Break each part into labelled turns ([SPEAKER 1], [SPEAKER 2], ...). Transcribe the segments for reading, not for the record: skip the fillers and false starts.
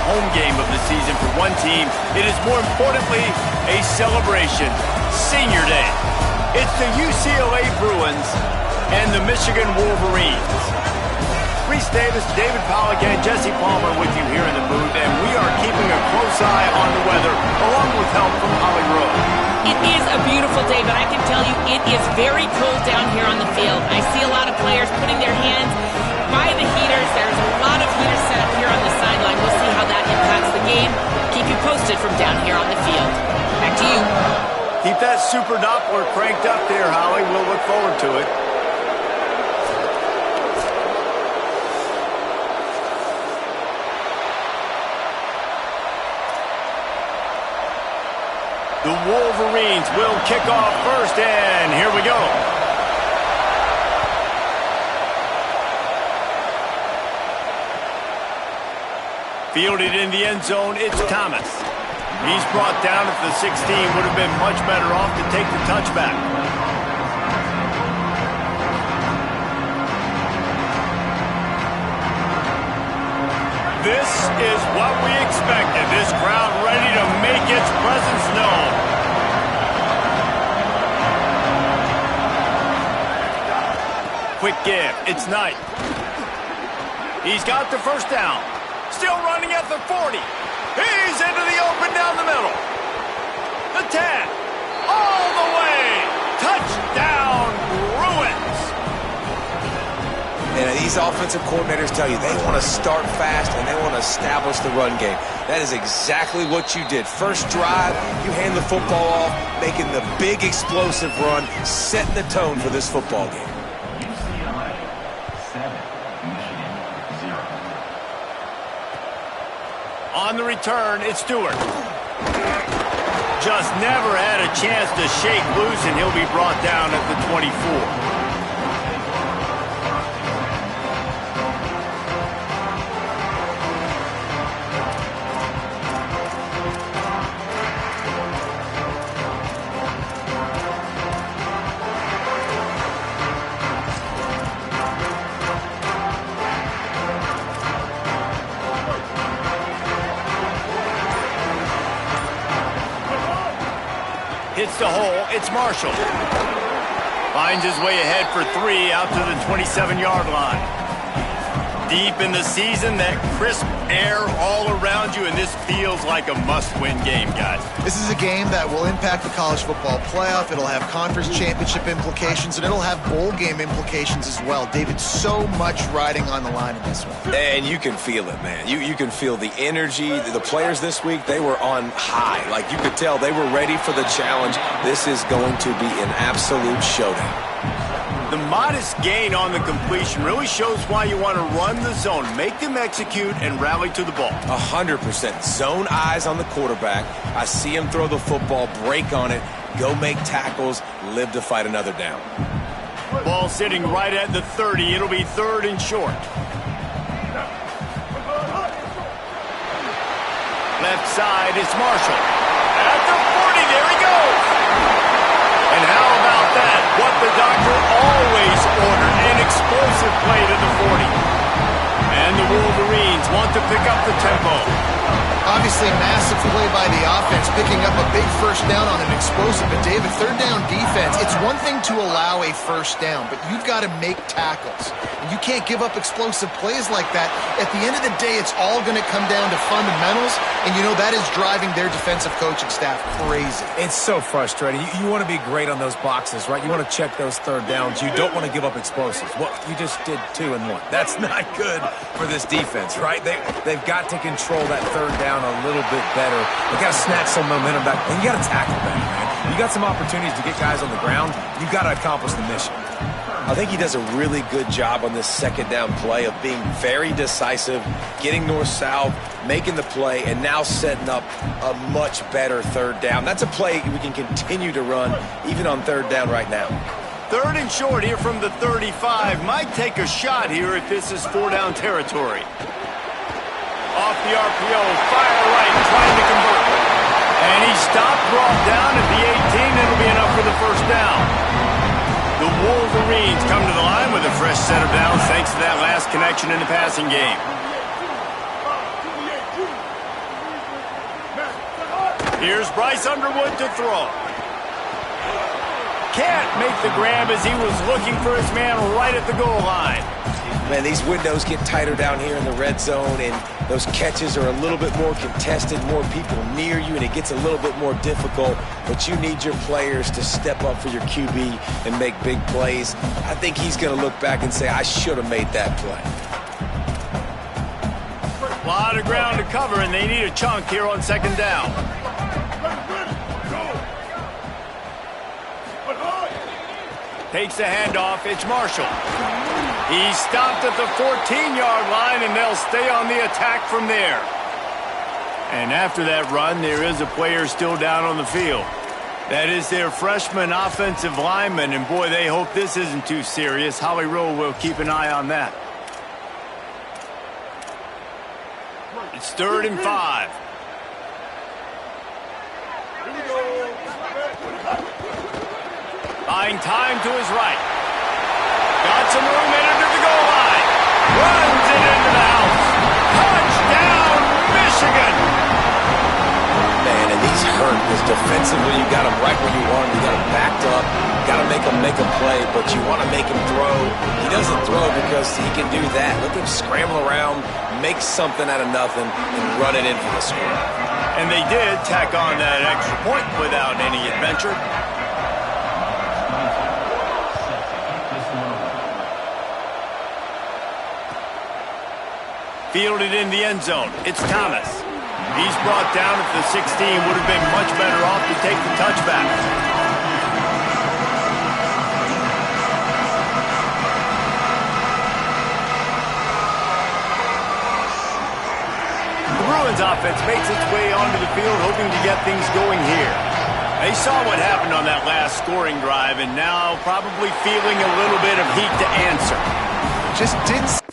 [SPEAKER 1] home game of the season for one team. It is more importantly a celebration. Senior Day. It's the UCLA Bruins and the Michigan Wolverines. Reese Davis, David Pollack, and Jesse Palmer with you here in the booth, and we are keeping a close eye on the weather, along with help from Holly Rowe.
[SPEAKER 2] It is a beautiful day, but I can tell you it is very cold down here on the field. I see a lot of players putting their hands by the heaters. There's a lot of heaters set up here on the sideline. We'll see how that impacts the game. Keep you posted from down here on the field. Back to you.
[SPEAKER 1] Keep that super Doppler cranked up there, Holly. We'll look forward to it. The Wolverines will kick off first, and here we go. Fielded in the end zone, it's Thomas. He's brought down at the 16, would have been much better off to take the touchback. This is what we expected. This crowd ready to make its presence known. Quick give. It's Knight. He's got the first down. Still running at the 40. He's into the open down the middle. The 10. All the way. Touchdown, Bruins.
[SPEAKER 3] And these offensive coordinators tell you they want to start fast and they want to establish the run game. That is exactly what you did. First drive, you hand the football off, making the big explosive run, setting the tone for this football game.
[SPEAKER 4] UCLA 7, Michigan 0.
[SPEAKER 1] On the return, it's Stewart. Just never had a chance to shake loose, and he'll be brought down at the 24. Hits the hole, it's Marshall. Finds his way ahead for 3 out to the 27-yard line. Deep in the season, that crisp air all around you, and this feels like a must-win game, guys.
[SPEAKER 5] This is a game that will impact the college football playoff. It'll have conference championship implications, and it'll have bowl game implications as well. David, so much riding on the line in this one.
[SPEAKER 3] And you can feel it, man. You can feel the energy. The players this week, they were on high. Like, you could tell they were ready for the challenge. This is going to be an absolute showdown.
[SPEAKER 1] The modest gain on the completion really shows why you want to run the zone, make them execute, and rally to the ball.
[SPEAKER 3] 100%. Zone eyes on the quarterback. I see him throw the football, break on it, go make tackles, live to fight another down.
[SPEAKER 1] Ball sitting right at the 30. It'll be 3rd and short. Left side, it's Marshall. At the 40, there he goes. And how about that? What the doctor always ordered, an explosive play to the 40. And the Wolverines want to pick up the tempo.
[SPEAKER 5] Obviously, massive play by the offense, picking up a big first down on an explosive. But, David, third down defense, it's one thing to allow a first down, but you've got to make tackles. And you can't give up explosive plays like that. At the end of the day, it's all going to come down to fundamentals, and you know that is driving their defensive coaching staff crazy.
[SPEAKER 6] It's so frustrating. You want to be great on those boxes, right? You want to check those third downs. You don't want to give up explosives. Well, you just did 2 and 1. That's not good for this defense, right? They've got to control that third down a little bit better. They got to snatch some momentum back, and you got to tackle better, man. You got some opportunities to get guys on the ground. You got to accomplish the mission.
[SPEAKER 3] I think he does a really good job on this second down play of being very decisive, getting north-south, making the play, and now setting up a much better third down. That's a play we can continue to run even on third down right now.
[SPEAKER 1] 3rd and short here from the 35. Might take a shot here if this is 4-down territory. Off the RPO, fire right, trying to convert. And he stopped, brought down at the 18. It'll be enough for the first down. The Wolverines come to the line with a fresh set of downs thanks to that last connection in the passing game. Here's Bryce Underwood to throw. Can't make the grab as he was looking for his man right at the goal line.
[SPEAKER 3] Man, these windows get tighter down here in the red zone, and those catches are a little bit more contested, more people near you, and it gets a little bit more difficult. But you need your players to step up for your QB and make big plays. I think he's going to look back and say, I should have made that play.
[SPEAKER 1] A lot of ground to cover, and they need a chunk here on second down. Takes the handoff. It's Marshall. He's stopped at the 14-yard line, and they'll stay on the attack from there. And after that run, there is a player still down on the field. That is their freshman offensive lineman, and boy, they hope this isn't too serious. Holly Rowe will keep an eye on that. It's 3rd and 5. Buying time to his right. Got some room in under the goal line. Runs it into the house. Touchdown, Michigan!
[SPEAKER 3] Man, and he's hurt because defensively you got him right where you want him. You got him backed up. Got to make him make a play, but you want to make him throw. He doesn't throw because he can do that. Look at him scramble around, make something out of nothing, and run it in for the score.
[SPEAKER 1] And they did tack on that extra point without any adventure. Fielded in the end zone. It's Thomas. He's brought down at the 16. Would have been much better off to take the touchback. The Bruins offense makes its way onto the field, hoping to get things going here. They saw what happened on that last scoring drive, and now probably feeling a little bit of heat to answer.
[SPEAKER 5] Just didn't...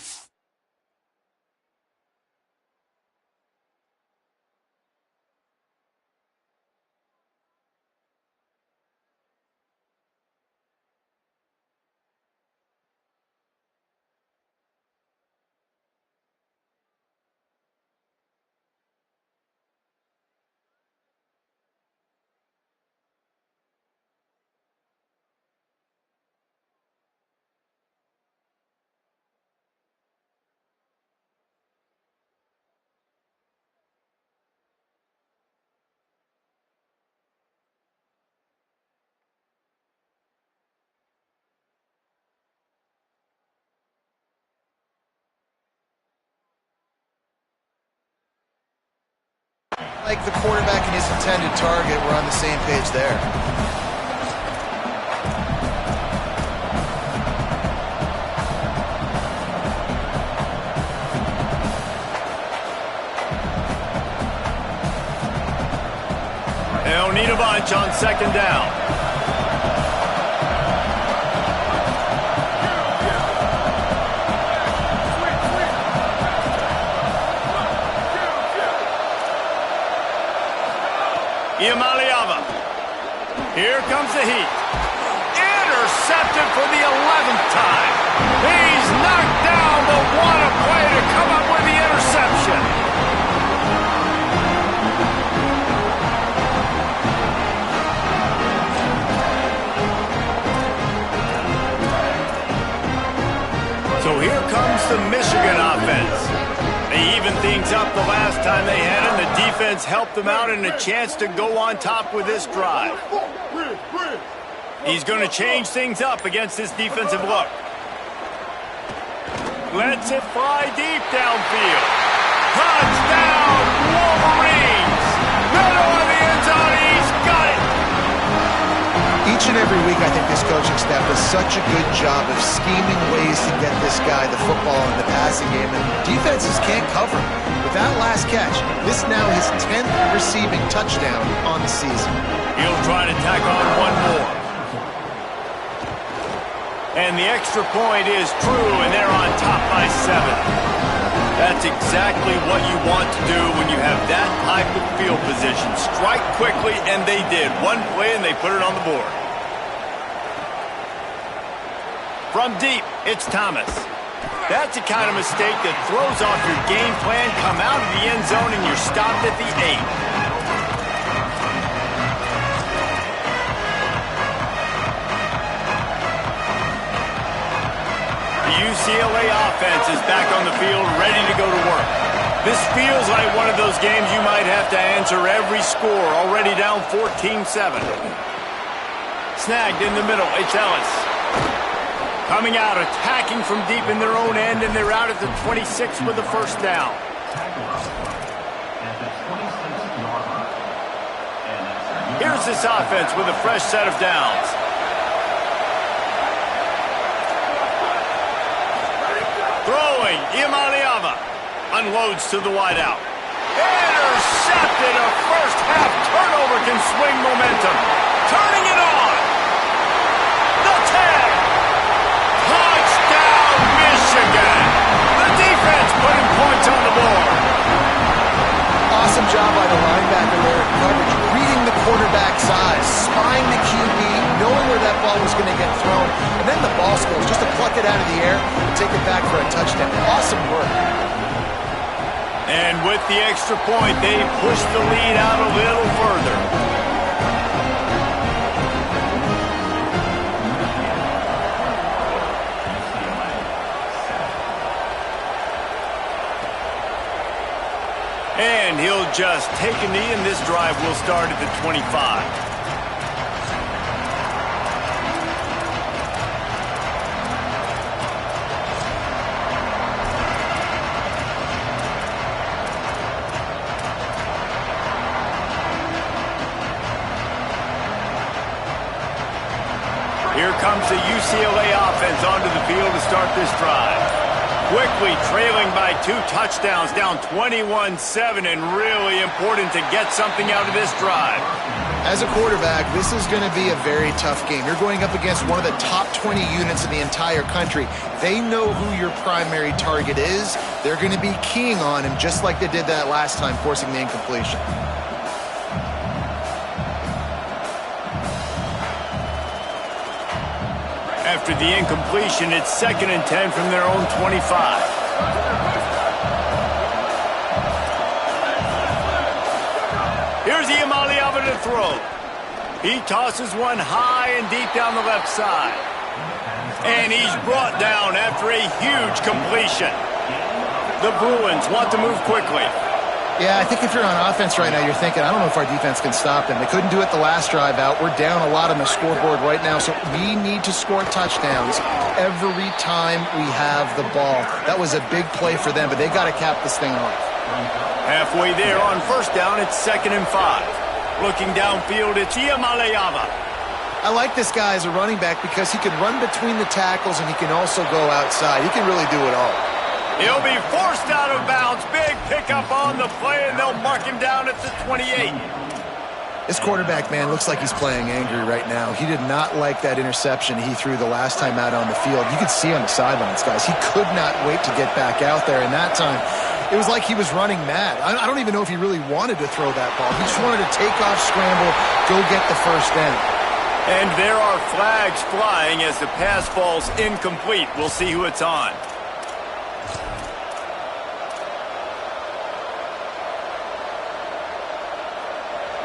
[SPEAKER 5] Like the quarterback and his intended target, we're on the same page there.
[SPEAKER 1] They'll need a bunch on second down. Iamaliava. Here comes the heat. Intercepted for the 11th time. He's knocked down, but what a play to come up with the interception. So here comes the Michigan offense. They evened things up the last time they had him. The defense helped them out and a chance to go on top with this drive. He's going to change things up against this defensive look. Lets it fly deep downfield. Touchdown, Wolverines! Middle of the end zone, he's got it!
[SPEAKER 5] Each and every week, I think this coaching staff does such a good job of scheming ways to get this guy the football in the passing game, and defenses can't cover him. With that last catch, this is now his 10th receiving touchdown on the season.
[SPEAKER 1] He'll try to tack on one more. And the extra point is true, and they're on top by 7. That's exactly what you want to do when you have that type of field position. Strike quickly, and they did. One play, and they put it on the board. From deep, it's Thomas. That's the kind of mistake that throws off your game plan. Come out of the end zone, and you're stopped at the 8. UCLA offense is back on the field, ready to go to work. This feels like one of those games you might have to answer every score, already down 14-7. Snagged in the middle, it's Ellis. Coming out, attacking from deep in their own end, and they're out at the 26 with the first down. Here's this offense with a fresh set of downs. Throwing, Imaliava unloads to the wideout. Intercepted, a first half turnover can swing momentum. Turning it on. The 10. Touchdown, Michigan. The defense putting points on the board.
[SPEAKER 5] Awesome job by the linebacker there in coverage, reading the quarterback's eyes, spying the QB, knowing where that ball was going to get thrown, and then the ball skills just to pluck it out of the air and take it back for a touchdown. Awesome work.
[SPEAKER 1] And with the extra point, they push the lead out a little further. And he'll just take a knee, and this drive will start at the 25. Here comes the UCLA offense onto the field to start this drive. Quickly trailing by 2 touchdowns, down 21-7, and really important to get something out of this drive.
[SPEAKER 5] As a quarterback, this is going to be a very tough game. You're going up against one of the top 20 units in the entire country. They know who your primary target is. They're going to be keying on him just like they did that last time, forcing the incompletion.
[SPEAKER 1] After the incompletion, it's 2nd and 10 from their own 25. Here's Imaliava to throw. He tosses one high and deep down the left side. And he's brought down after a huge completion. The Bruins want to move quickly.
[SPEAKER 5] Yeah, I think if you're on offense right now, you're thinking, I don't know if our defense can stop them. They couldn't do it the last drive out. We're down a lot on the scoreboard right now, so we need to score touchdowns every time we have the ball. That was a big play for them, but they got to cap this thing off.
[SPEAKER 1] Halfway there on first down, it's 2nd and 5. Looking downfield, it's Imaliava.
[SPEAKER 5] I like this guy as a running back because he can run between the tackles and he can also go outside. He can really do it all.
[SPEAKER 1] He'll be forced out of bounds. Big pickup on the play, and they'll mark him down at the 28.
[SPEAKER 5] This quarterback, man, looks like he's playing angry right now. He did not like that interception he threw the last time out on the field. You could see on the sidelines, guys. He could not wait to get back out there, and that time it was like he was running mad. I don't even know if he really wanted to throw that ball. He just wanted to take off, scramble, go get the first down.
[SPEAKER 1] And there are flags flying as the pass falls incomplete. We'll see who it's on.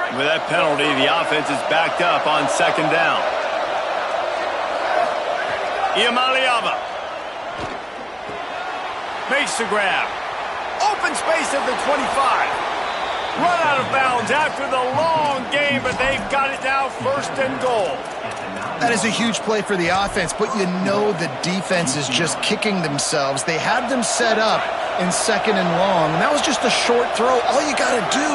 [SPEAKER 1] With that penalty, the offense is backed up on 2nd down. Imaliava makes the grab. Open space at the 25. Run out of bounds after the long game, but they've got it now 1st and goal.
[SPEAKER 5] That is a huge play for the offense, but you know the defense is just kicking themselves. They had them set up in 2nd and long, and that was just a short throw. All you got to do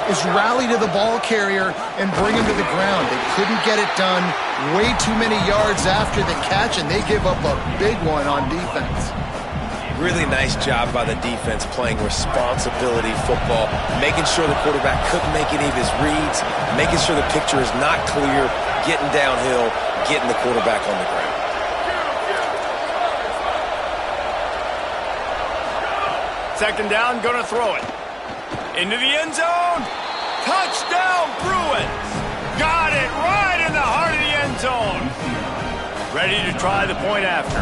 [SPEAKER 5] is rally to the ball carrier and bring him to the ground. They couldn't get it done. Way too many yards after the catch, and they give up a big one on defense.
[SPEAKER 3] Really nice job by the defense playing responsibility football, making sure the quarterback couldn't make any of his reads, making sure the picture is not clear, getting downhill, getting the quarterback on the ground.
[SPEAKER 1] Second down, gonna throw it. Into the end zone. Touchdown, Bruins. Got it right in the heart of the end zone. Ready to try the point after.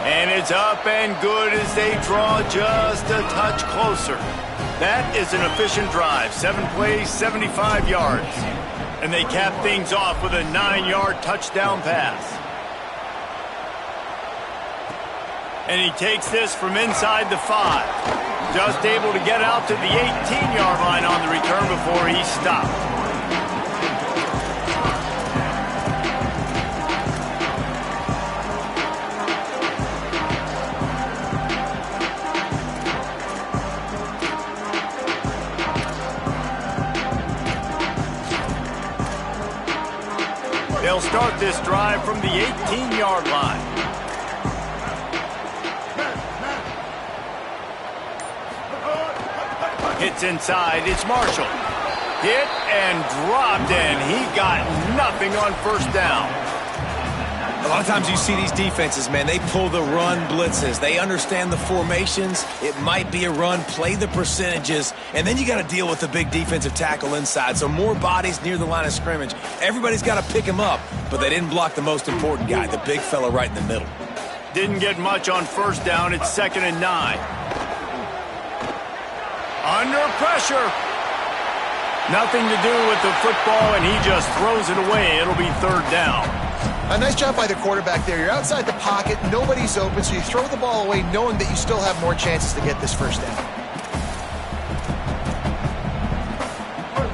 [SPEAKER 1] And it's up and good as they draw just a touch closer. That is an efficient drive. 7 plays, 75 yards. And they cap things off with a 9-yard touchdown pass. And he takes this from inside the 5. Just able to get out to the 18-yard line on the return before he stopped. They'll start this drive from the 18-yard line. Hits inside, it's Marshall. Hit and dropped, and he got nothing on first down.
[SPEAKER 3] A lot of times you see these defenses, man, they pull the run blitzes. They understand the formations. It might be a run, play the percentages, and then you got to deal with the big defensive tackle inside. So more bodies near the line of scrimmage. Everybody's got to pick him up, but they didn't block the most important guy, the big fella right in the middle.
[SPEAKER 1] Didn't get much on first down. It's 2nd and 9. Under pressure. Nothing to do with the football, and he just throws it away. It'll be 3rd down.
[SPEAKER 5] A nice job by the quarterback there. You're outside the pocket, nobody's open, so you throw the ball away knowing that you still have more chances to get this first down.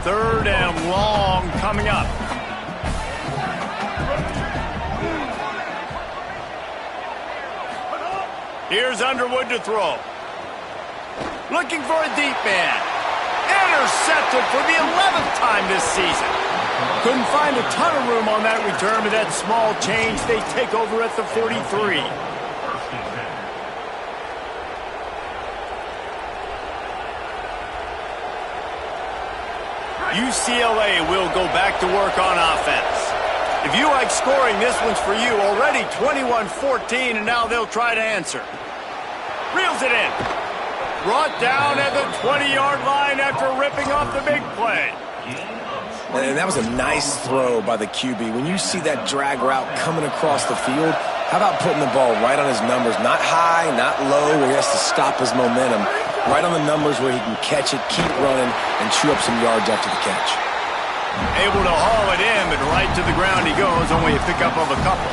[SPEAKER 1] 3rd and long coming up. Here's Underwood to throw. Looking for a deep man. Intercepted for the 11th time this season. Couldn't find a ton of room on that return, but that small change, they take over at the 43. UCLA will go back to work on offense. If you like scoring, this one's for you. Already 21-14, and now they'll try to answer. Reels it in. Brought down at the 20-yard line after ripping off the big play.
[SPEAKER 3] And that was a nice throw by the QB. When you see that drag route coming across the field, how about putting the ball right on his numbers? Not high, not low, where he has to stop his momentum. Right on the numbers where he can catch it, keep running, and chew up some yards after the catch.
[SPEAKER 1] Able to haul it in, but right to the ground he goes, only a pickup of a couple.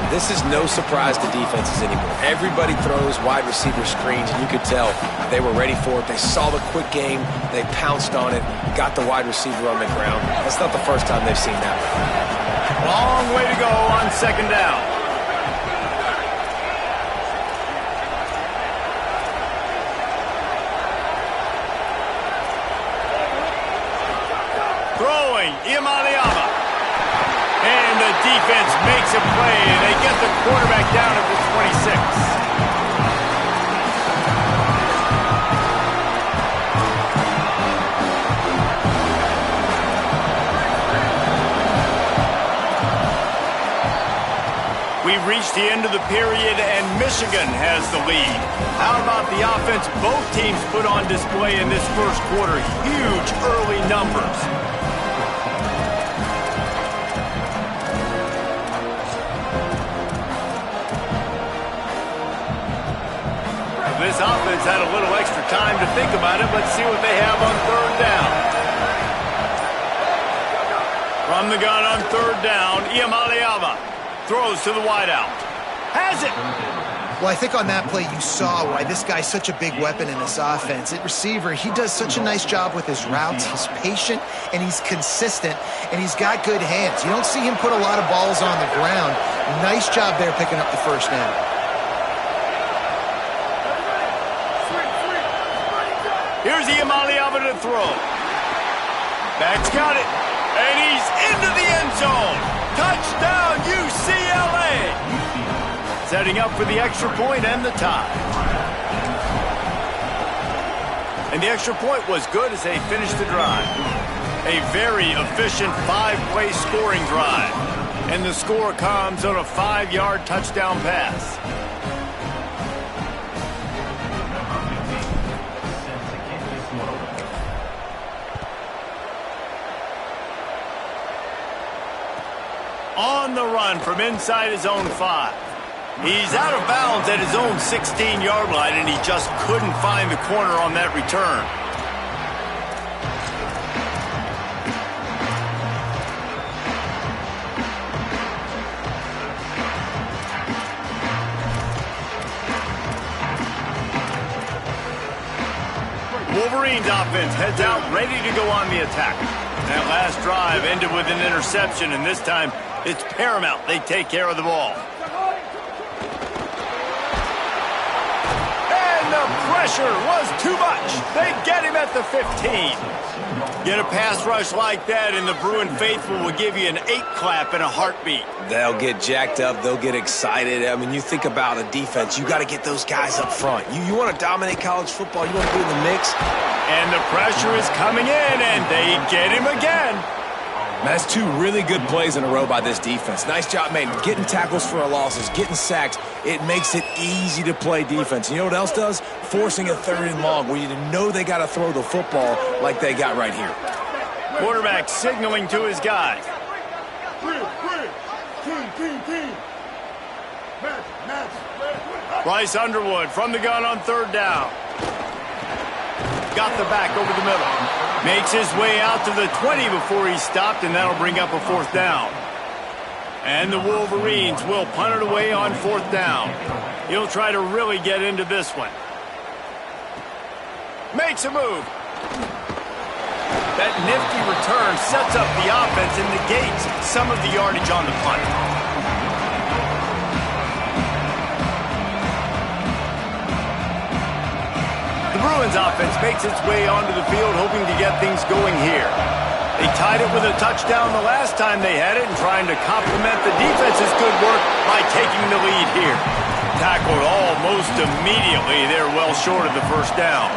[SPEAKER 3] This is no surprise to defenses anymore. Everybody throws wide receiver screens, and you could tell they were ready for it. They saw the quick game. They pounced on it, got the wide receiver on the ground. That's not the first time they've seen that.
[SPEAKER 1] Long way to go on 2nd down. Throwing, Iamaleava. And the defense makes a play, and they get the quarterback down at the 26. We've reached the end of the period, and Michigan has the lead. How about the offense both teams put on display in this first quarter? Huge early numbers. This offense had a little extra time to think about it. Let's see what they have on 3rd down. From the gun on 3rd down, Iamaleava throws to the wideout. Has it!
[SPEAKER 5] Well, I think on that play you saw why this guy's such a big weapon in this offense. At receiver, he does such a nice job with his routes. He's patient, and he's consistent, and he's got good hands. You don't see him put a lot of balls on the ground. Nice job there picking up the first down.
[SPEAKER 1] Here's Iamaleava to throw. Back's got it. And he's into the end zone. Touchdown, UCLA. Setting up for the extra point and the tie. And the extra point was good as they finished the drive. A very efficient 5-play scoring drive. And the score comes on a 5-yard touchdown pass. On the run from inside his own 5. He's out of bounds at his own 16-yard line, and he just couldn't find the corner on that return. Wolverines offense heads out, ready to go on the attack. That last drive ended with an interception, and this time it's paramount they take care of the ball. And the pressure was too much. They get him at the 15. Get a pass rush like that, and the Bruin faithful will give you an 8-clap and a heartbeat.
[SPEAKER 3] They'll get jacked up. They'll get excited. I mean, you think about a defense. You got to get those guys up front. You want to dominate college football. You want to be in the mix.
[SPEAKER 1] And the pressure is coming in, and they get him again.
[SPEAKER 6] That's two really good plays in a row by this defense. Nice job, man. Getting tackles for losses, getting sacks. It makes it easy to play defense. You know what else does? Forcing a 3rd and long where you know they got to throw the football like they got right here.
[SPEAKER 1] Quarterback signaling to his guys. Bryce Underwood from the gun on 3rd down. Got the back over the middle. Makes his way out to the 20 before he's stopped, and that'll bring up a 4th down. And the Wolverines will punt it away on 4th down. He'll try to really get into this one. Makes a move. That nifty return sets up the offense and negates some of the yardage on the punt. The Bruins offense makes its way onto the field, hoping to get things going here. They tied it with a touchdown the last time they had it and trying to complement the defense's good work by taking the lead here. Tackled almost immediately. They're well short of the 1st down.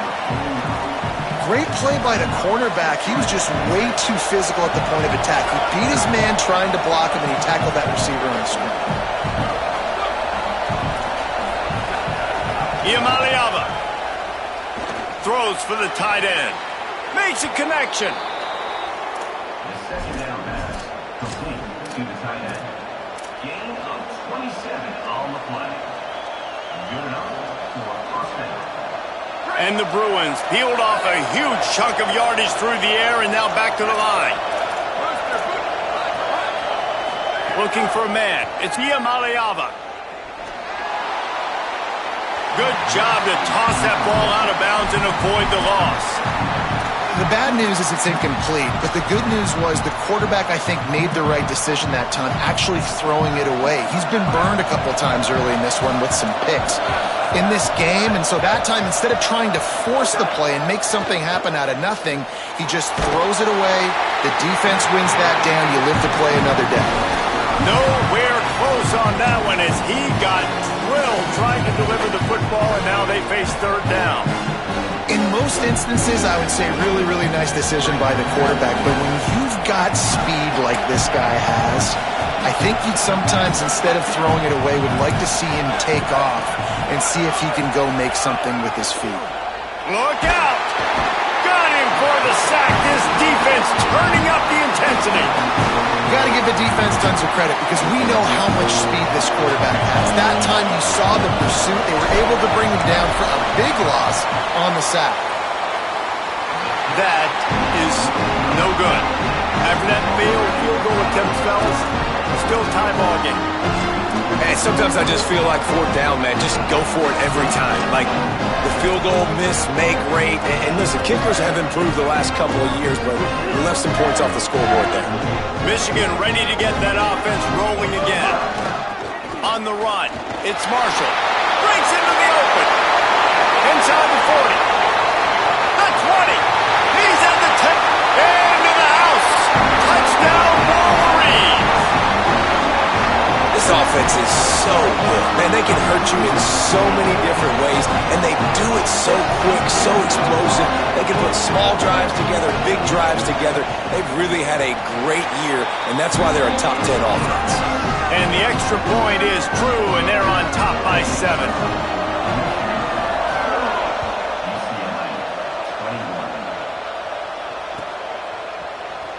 [SPEAKER 5] Great play by the cornerback. He was just way too physical at the point of attack. He beat his man trying to block him, and he tackled that receiver on the screen.
[SPEAKER 1] Iamaleava throws for the tight end. Makes a connection.
[SPEAKER 4] The 2nd down pass complete to the tight end. Gain of 27 on the play. Good enough for a 1st down.
[SPEAKER 1] And the Bruins peeled off a huge chunk of yardage through the air and now back to the line. Looking for a man. It's Iamaleava. Good job to toss that ball out of bounds and avoid the loss.
[SPEAKER 5] The bad news is it's incomplete, but the good news was the quarterback, I think, made the right decision that time, actually throwing it away. He's been burned a couple times early in this one with some picks in this game, and so that time, instead of trying to force the play and make something happen out of nothing, he just throws it away. The defense wins that down. You live to play another day.
[SPEAKER 1] Nowhere close on that one as he got drilled trying to deliver the football, and now they face 3rd down.
[SPEAKER 5] In most instances, I would say really, really nice decision by the quarterback, but when you've got speed like this guy has, I think you'd sometimes, instead of throwing it away, would like to see him take off and see if he can go make something with his feet.
[SPEAKER 1] Look out! Got him for the sack. This defense turning up the intensity.
[SPEAKER 5] Got to give the defense tons of credit because we know how much speed this quarterback has. That time you saw the pursuit. They were able to bring him down for a big loss on the sack.
[SPEAKER 1] That is no good. After that failed field goal attempt, fellas, still tie ball game.
[SPEAKER 6] And sometimes I just feel like 4th down, man. Just go for it every time. Like the field goal miss, make rate. And listen, kickers have improved the last couple of years, but we left some points off the scoreboard there.
[SPEAKER 1] Michigan ready to get that offense rolling again. On the run, it's Marshall. Breaks into the open. Inside the 40. The 20. He's at the 10. Into the house. Touchdown, Wolverines.
[SPEAKER 3] This offense is so good. Man, they can hurt you in so many different ways, and they do it so quick, so explosive. They can put small drives together, big drives together. They've really had a great year, and that's why they're a top 10 offense.
[SPEAKER 1] And the extra point is true, and they're on top by 7.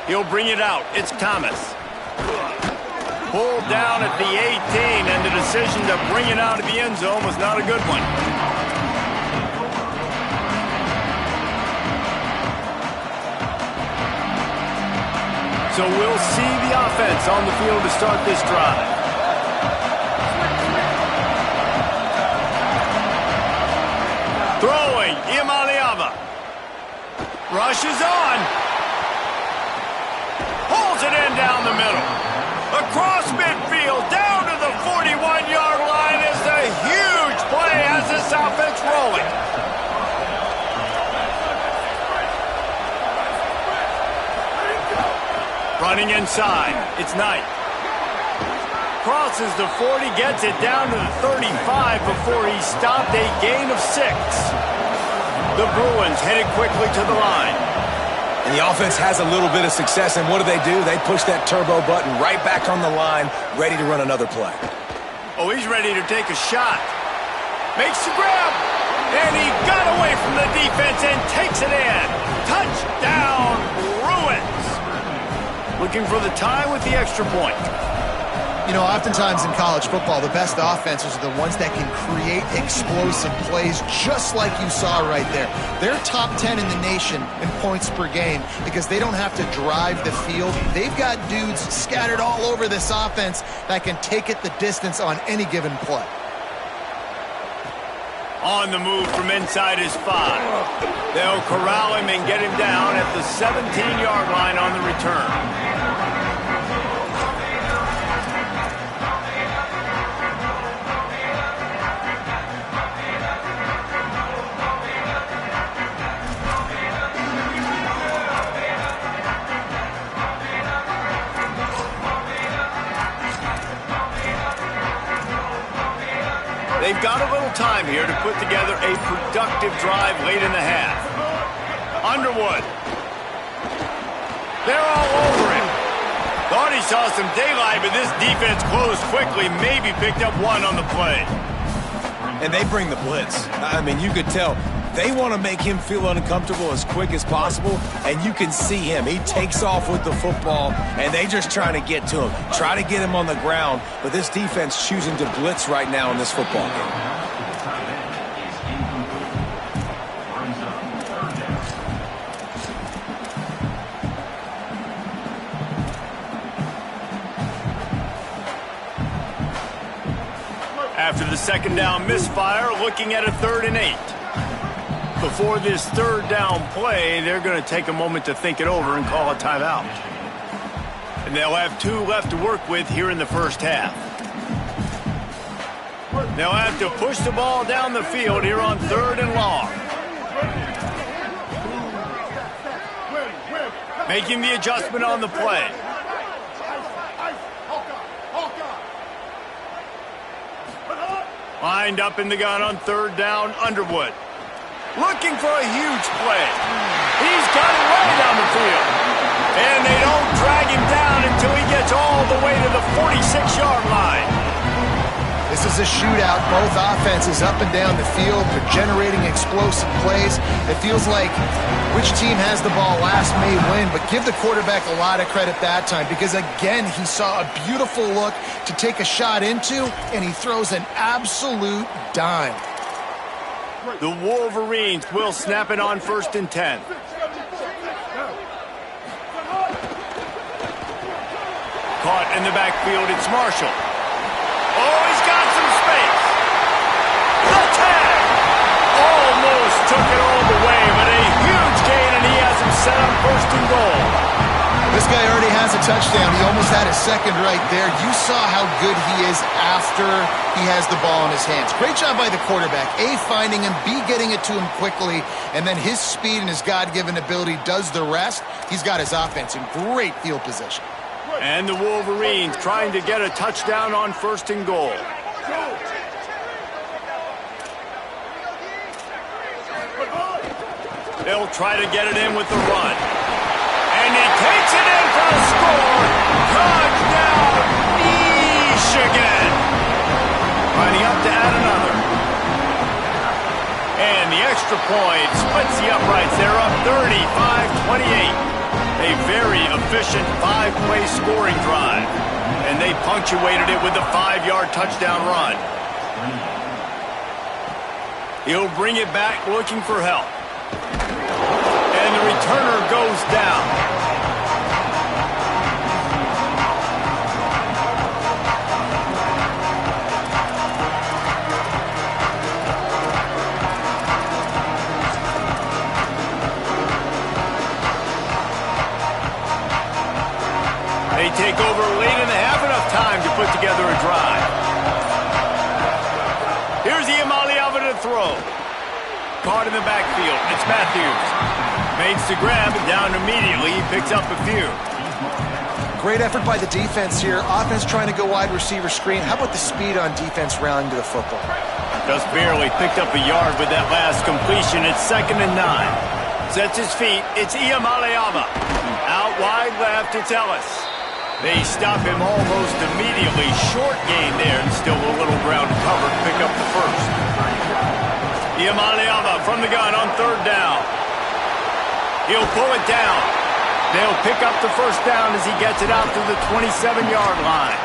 [SPEAKER 1] He'll bring it out. It's Thomas. Pulled down at the 18, and the decision to bring it out of the end zone was not a good one. So we'll see the offense on the field to start this drive. Throwing, Iamaleava. Rushes on. Pulls it in down the middle. Across midfield, down to the 41-yard line is a huge play as this offense rolling. Running inside, it's Knight. Crosses the 40, gets it down to the 35 before he stopped, a gain of 6. The Bruins headed quickly to the line.
[SPEAKER 3] And the offense has a little bit of success, and what do? They push that turbo button right back on the line, ready to run another play.
[SPEAKER 1] Oh, he's ready to take a shot. Makes the grab, and he got away from the defense and takes it in. Touchdown, Bruins. Looking for the tie with the extra point.
[SPEAKER 5] You know, oftentimes in college football, the best offenses are the ones that can create explosive plays, just like you saw right there. They're top 10 in the nation in points per game because they don't have to drive the field. They've got dudes scattered all over this offense that can take it the distance on any given play.
[SPEAKER 1] On the move from inside his 5. They'll corral him and get him down at the 17-yard line on the return. They've got a little time here to put together a productive drive late in the half. Underwood. They're all over him. Thought he saw some daylight, but this defense closed quickly, maybe picked up 1 on the play.
[SPEAKER 3] And they bring the blitz. I mean, you could tell they want to make him feel uncomfortable as quick as possible, and you can see him. He takes off with the football, and they just trying to get to him, try to get him on the ground, but this defense choosing to blitz right now in this football game.
[SPEAKER 1] After the second down misfire, looking at a 3rd and 8. Before this 3rd down play, they're going to take a moment to think it over and call a timeout. And they'll have 2 left to work with here in the first half. They'll have to push the ball down the field here on 3rd and long. Making the adjustment on the play. Lined up in the gun on 3rd down, Underwood. Looking for a huge play. He's got it way down the field. And they don't drag him down until he gets all the way to the 46-yard line.
[SPEAKER 5] This is a shootout. Both offenses up and down the field. They're generating explosive plays. It feels like which team has the ball last may win, but give the quarterback a lot of credit that time because, again, he saw a beautiful look to take a shot into, and he throws an absolute dime.
[SPEAKER 1] The Wolverines will snap it on 1st and 10. Caught in the backfield, it's Marshall. Oh, he's got some space. The tag! Almost took it all the way, but a huge gain, and he has him set on 1st and goal.
[SPEAKER 5] This guy already has a touchdown. He almost had a second right there. You saw how good he is after he has the ball in his hands. Great job by the quarterback. A, finding him, B, getting it to him quickly, and then his speed and his God-given ability does the rest. He's got his offense in great field position.
[SPEAKER 1] And the Wolverines trying to get a touchdown on 1st and goal. They'll try to get it in with the run. And he takes it in for a score. Touchdown, Michigan. Lining up to add another. And the extra point splits the uprights. They're up 35-28. A very efficient 5-play scoring drive. And they punctuated it with a 5-yard touchdown run. He'll bring it back looking for help. And the returner goes down. take over late in the half, enough time to put together a drive. Here's Iamaleava to throw. Caught in the backfield. It's Matthews. Makes the grab and down immediately. He picks up a few.
[SPEAKER 5] Great effort by the defense here. Offense trying to go wide receiver screen. How about the speed on defense rounding to the football?
[SPEAKER 1] Just barely picked up a yard with that last completion. It's 2nd and 9. Sets his feet. It's Iamaleava. Out wide left, it's Ellis. They stop him almost immediately. Short gain there and still a little ground to cover to pick up the first. Iamaleava from the gun on 3rd down. He'll pull it down. They'll pick up the first down as he gets it out to the 27-yard line.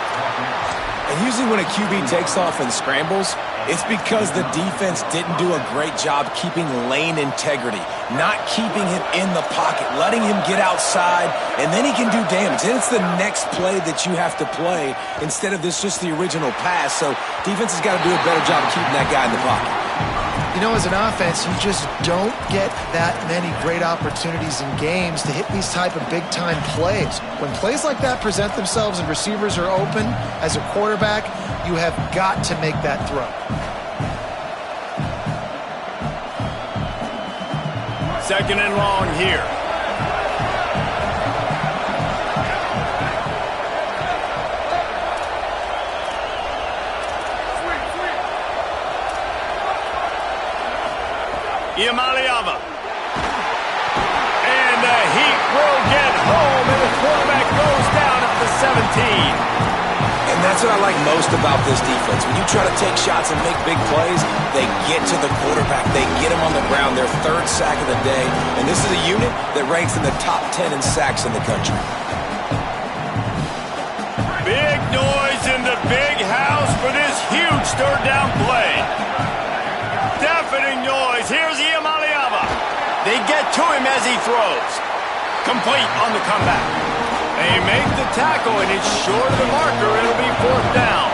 [SPEAKER 6] And usually when a QB takes off and scrambles, it's because the defense didn't do a great job keeping lane integrity, not keeping him in the pocket, letting him get outside, and then he can do damage. Then it's the next play that you have to play instead of this just the original pass. So defense has got to do a better job of keeping that guy in the pocket.
[SPEAKER 5] You know, as an offense, you just don't get that many great opportunities in games to hit these type of big-time plays. When plays like that present themselves and receivers are open, as a quarterback, you have got to make that throw.
[SPEAKER 1] Second and long here. Iamaleava. And the Heat will get home, and the quarterback goes down at the 17.
[SPEAKER 6] And that's what I like most about this defense. When you try to take shots and make big plays, they get to the quarterback. They get him on the ground. Their 3rd sack of the day. And this is a unit that ranks in the top 10 in sacks in the country.
[SPEAKER 1] Big noise in the big house for this huge 3rd down play. Deafening noise. Here's Iamaleava. They get to him as he throws. Complete on the comeback. They make the tackle, and it's short of the marker. It'll be 4th down.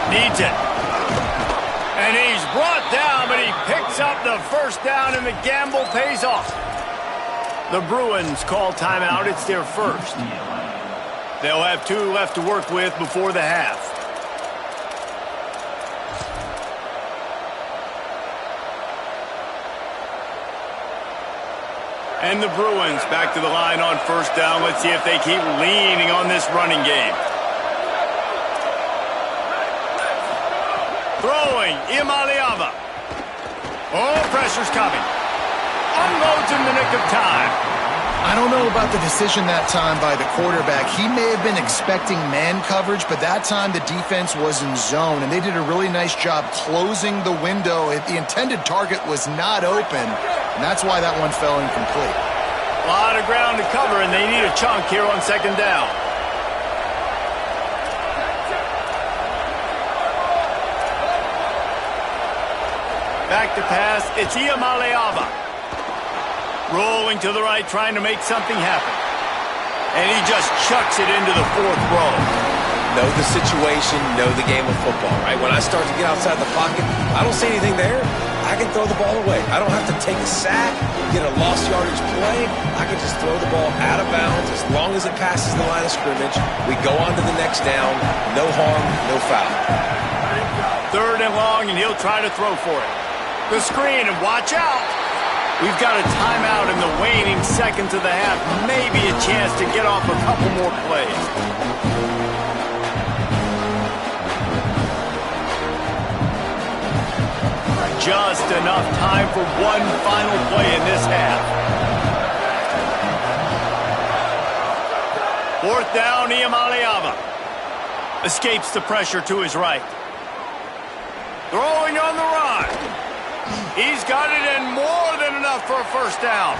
[SPEAKER 1] Needs it. And he's brought down, but he picks up the first down, and the gamble pays off. The Bruins call timeout. It's their first. They'll have 2 left to work with before the half. And the Bruins back to the line on 1st down. Let's see if they keep leaning on this running game. Throwing, Iamaleava. Oh, pressure's coming. Unloads in the nick of time.
[SPEAKER 5] I don't know about the decision that time by the quarterback. He may have been expecting man coverage, but that time the defense was in zone, and they did a really nice job closing the window. The intended target was not open, and that's why that one fell incomplete.
[SPEAKER 1] A lot of ground to cover, and they need a chunk here on 2nd down. Back to pass, it's Iamaleava. Rolling to the right, trying to make something happen. And he just chucks it into the 4th row.
[SPEAKER 3] Know the situation, know the game of football, right? When I start to get outside the pocket, I don't see anything there. I can throw the ball away. I don't have to take a sack, get a lost yardage play. I can just throw the ball out of bounds as long as it passes the line of scrimmage. We go on to the next down. No harm, no foul.
[SPEAKER 1] 3rd and long, and he'll try to throw for it. The screen, and watch out. We've got a timeout in the waning seconds of the half. Maybe a chance to get off a couple more plays. Just enough time for one final play in this half. 4th down, Iamaleava. Escapes the pressure to his right. Throwing on the run. He's got it in more than enough for a first down.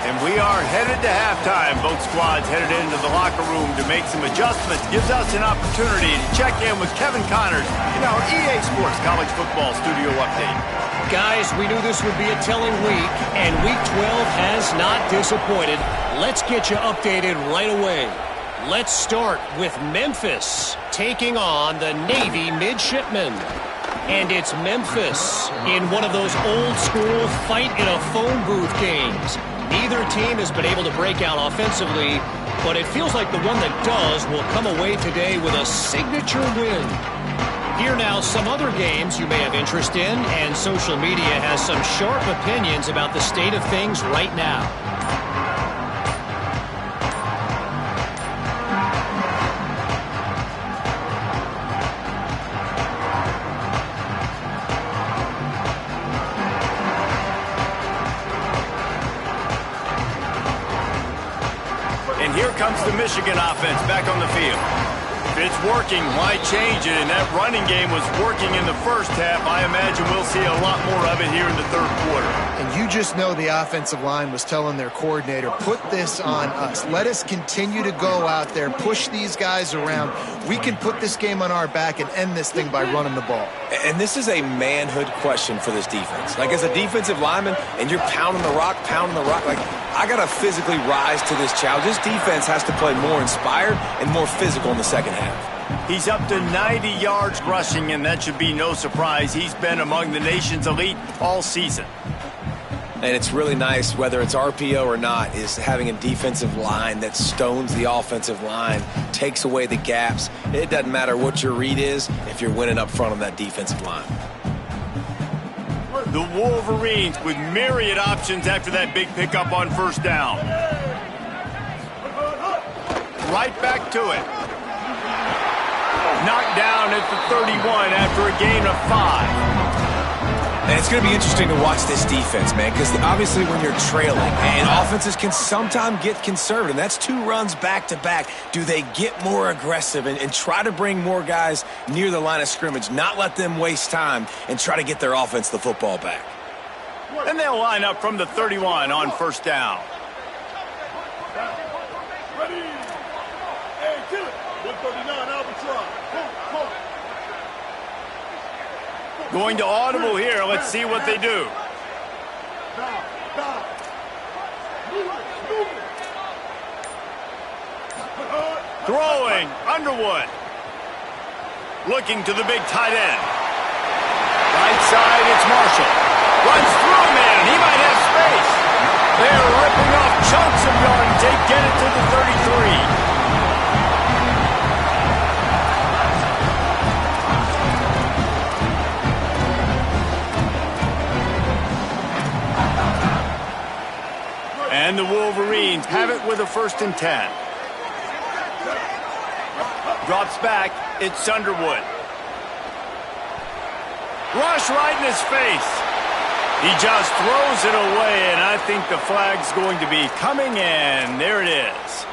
[SPEAKER 1] And we are headed to halftime. Both squads headed into the locker room to make some adjustments. Gives us an opportunity to check in with Kevin Connors in our EA Sports College Football Studio Update.
[SPEAKER 7] Guys, we knew this would be a telling week, and Week 12 has not disappointed. Let's get you updated right away. Let's start with Memphis taking on the Navy Midshipmen. And it's Memphis in one of those old-school fight-in-a-phone-booth games. Neither team has been able to break out offensively, but it feels like the one that does will come away today with a signature win. Here now, some other games you may have interest in, and social media has some sharp opinions about the state of things right now.
[SPEAKER 1] And here comes the Michigan offense back on the field. If it's working, why change it? And that running game was working in the first half. I imagine we'll see a lot more of it here in the third quarter.
[SPEAKER 5] And you just know the offensive line was telling their coordinator, put this on us. Let us continue to go out there, push these guys around. We can put this game on our back and end this thing by running the ball.
[SPEAKER 3] And this is a manhood question for this defense. Like, as a defensive lineman, and you're pounding the rock, like, I got to physically rise to this challenge. This defense has to play more inspired and more physical in the second half.
[SPEAKER 1] He's up to 90 yards rushing, and that should be no surprise. He's been among the nation's elite all season.
[SPEAKER 3] And it's really nice, whether it's RPO or not, is having a defensive line that stones the offensive line, takes away the gaps. It doesn't matter what your read is if you're winning up front on that defensive line.
[SPEAKER 1] The Wolverines with myriad options after that big pickup on first down. Right back to it. Knocked down at the 31 after a gain of 5.
[SPEAKER 3] And it's going to be interesting to watch this defense, man, because obviously when you're trailing, and offenses can sometimes get conservative. That's 2 runs back-to-back. Do they get more aggressive and try to bring more guys near the line of scrimmage, not let them waste time, and try to get their offense the football back?
[SPEAKER 1] And they'll line up from the 31 on first down.
[SPEAKER 8] Ready? Hey, kill it. 139, Albatross.
[SPEAKER 1] Going to audible here. Let's see what they do. Throwing, Underwood. Looking to the big tight end. Right side, it's Marshall. Runs through a man. He might have space. They're ripping off chunks of yardage. They get it to the 33. And the Wolverines have it with a 1st and 10. Drops back. It's Underwood. Rush right in his face. He just throws it away, and I think the flag's going to be coming in. There it is.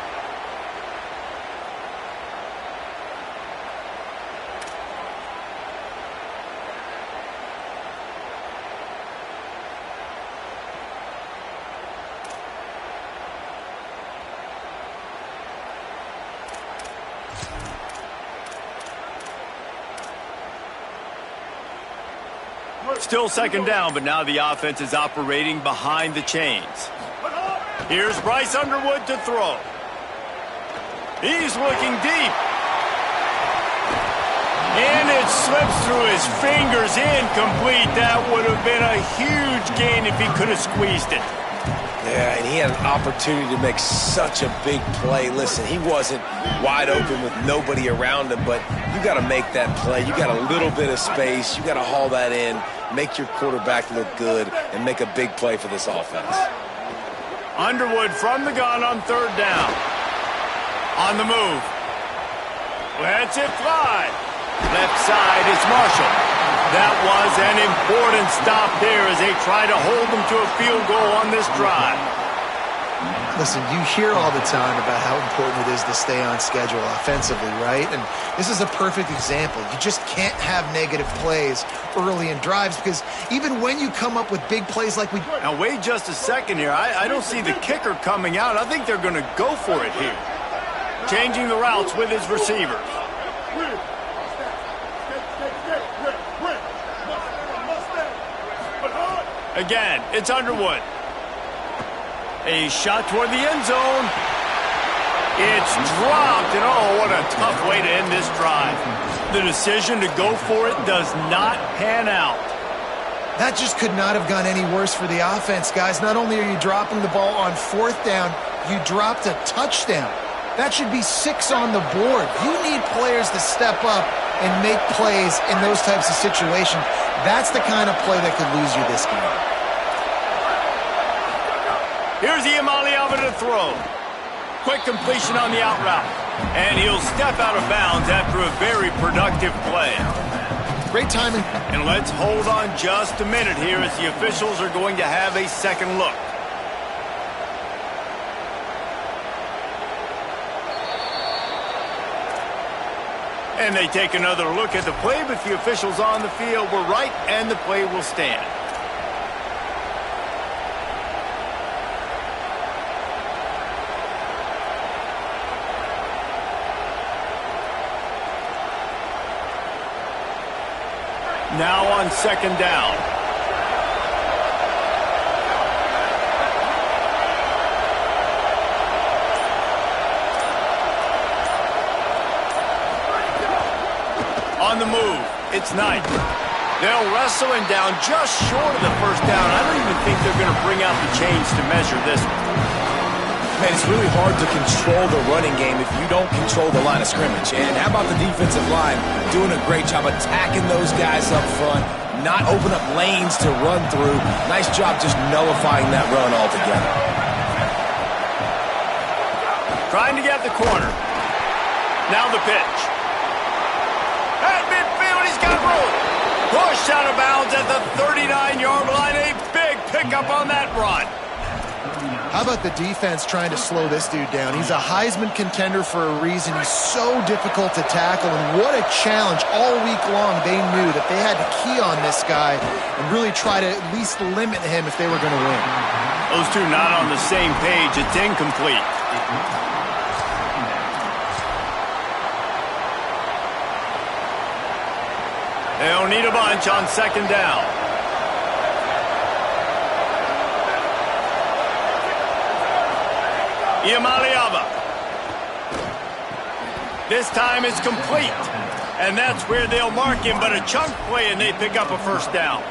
[SPEAKER 1] Still 2nd down, but now the offense is operating behind the chains. Here's Bryce Underwood to throw. He's looking deep. And it slips through his fingers, incomplete. That would have been a huge gain if he could have squeezed it.
[SPEAKER 3] Yeah, and he had an opportunity to make such a big play. Listen, he wasn't wide open with nobody around him, but you got to make that play. You got a little bit of space. You got to haul that in, make your quarterback look good, and make a big play for this offense.
[SPEAKER 1] Underwood from the gun on 3rd down. On the move. Lets it fly. Left side, it's Marshall. That was an important stop there as they try to hold them to a field goal on this drive.
[SPEAKER 5] Listen, you hear all the time about how important it is to stay on schedule offensively, right? And this is a perfect example. You just can't have negative plays early in drives because even when you come up with big plays like we...
[SPEAKER 1] Now, wait just a second here. I don't see the kicker coming out. I think they're going to go for it here. Changing the routes with his receivers. Again, it's Underwood. A shot toward the end zone. It's dropped, and oh, what a tough way to end this drive. The decision to go for it does not pan out.
[SPEAKER 5] That just could not have gone any worse for the offense, guys. Not only are you dropping the ball on 4th down, you dropped a touchdown. That should be 6 on the board. You need players to step up and make plays in those types of situations. That's the kind of play that could lose you this game.
[SPEAKER 1] Here's Iamaleava to throw. Quick completion on the out route. And he'll step out of bounds after a very productive play.
[SPEAKER 5] Great timing.
[SPEAKER 1] And let's hold on just a minute here as the officials are going to have a second look. And they take another look at the play, but the officials on the field were right, and the play will stand. Now on 2nd down. On the move, it's Knight. They'll wrestle him down just short of the 1st down. I don't even think they're going to bring out the chains to measure this one.
[SPEAKER 6] Man, it's really hard to control the running game if you don't control the line of scrimmage. And how about the defensive line doing a great job attacking those guys up front, not open up lanes to run through. Nice job just nullifying that run altogether.
[SPEAKER 1] Trying to get the corner. Now the pitch. At midfield, he's got room. Pushed out of bounds at the 39-yard line. A big pickup on that run.
[SPEAKER 5] How about the defense trying to slow this dude down? He's a Heisman contender for a reason. He's so difficult to tackle, and what a challenge. All week long, they knew that they had to key on this guy and really try to at least limit him if they were going to win.
[SPEAKER 1] Those two not on the same page. It's incomplete. They'll need a bunch on 2nd down. Iamaleava. This time it's complete. And that's where they'll mark him, but a chunk play and they pick up a 1st down.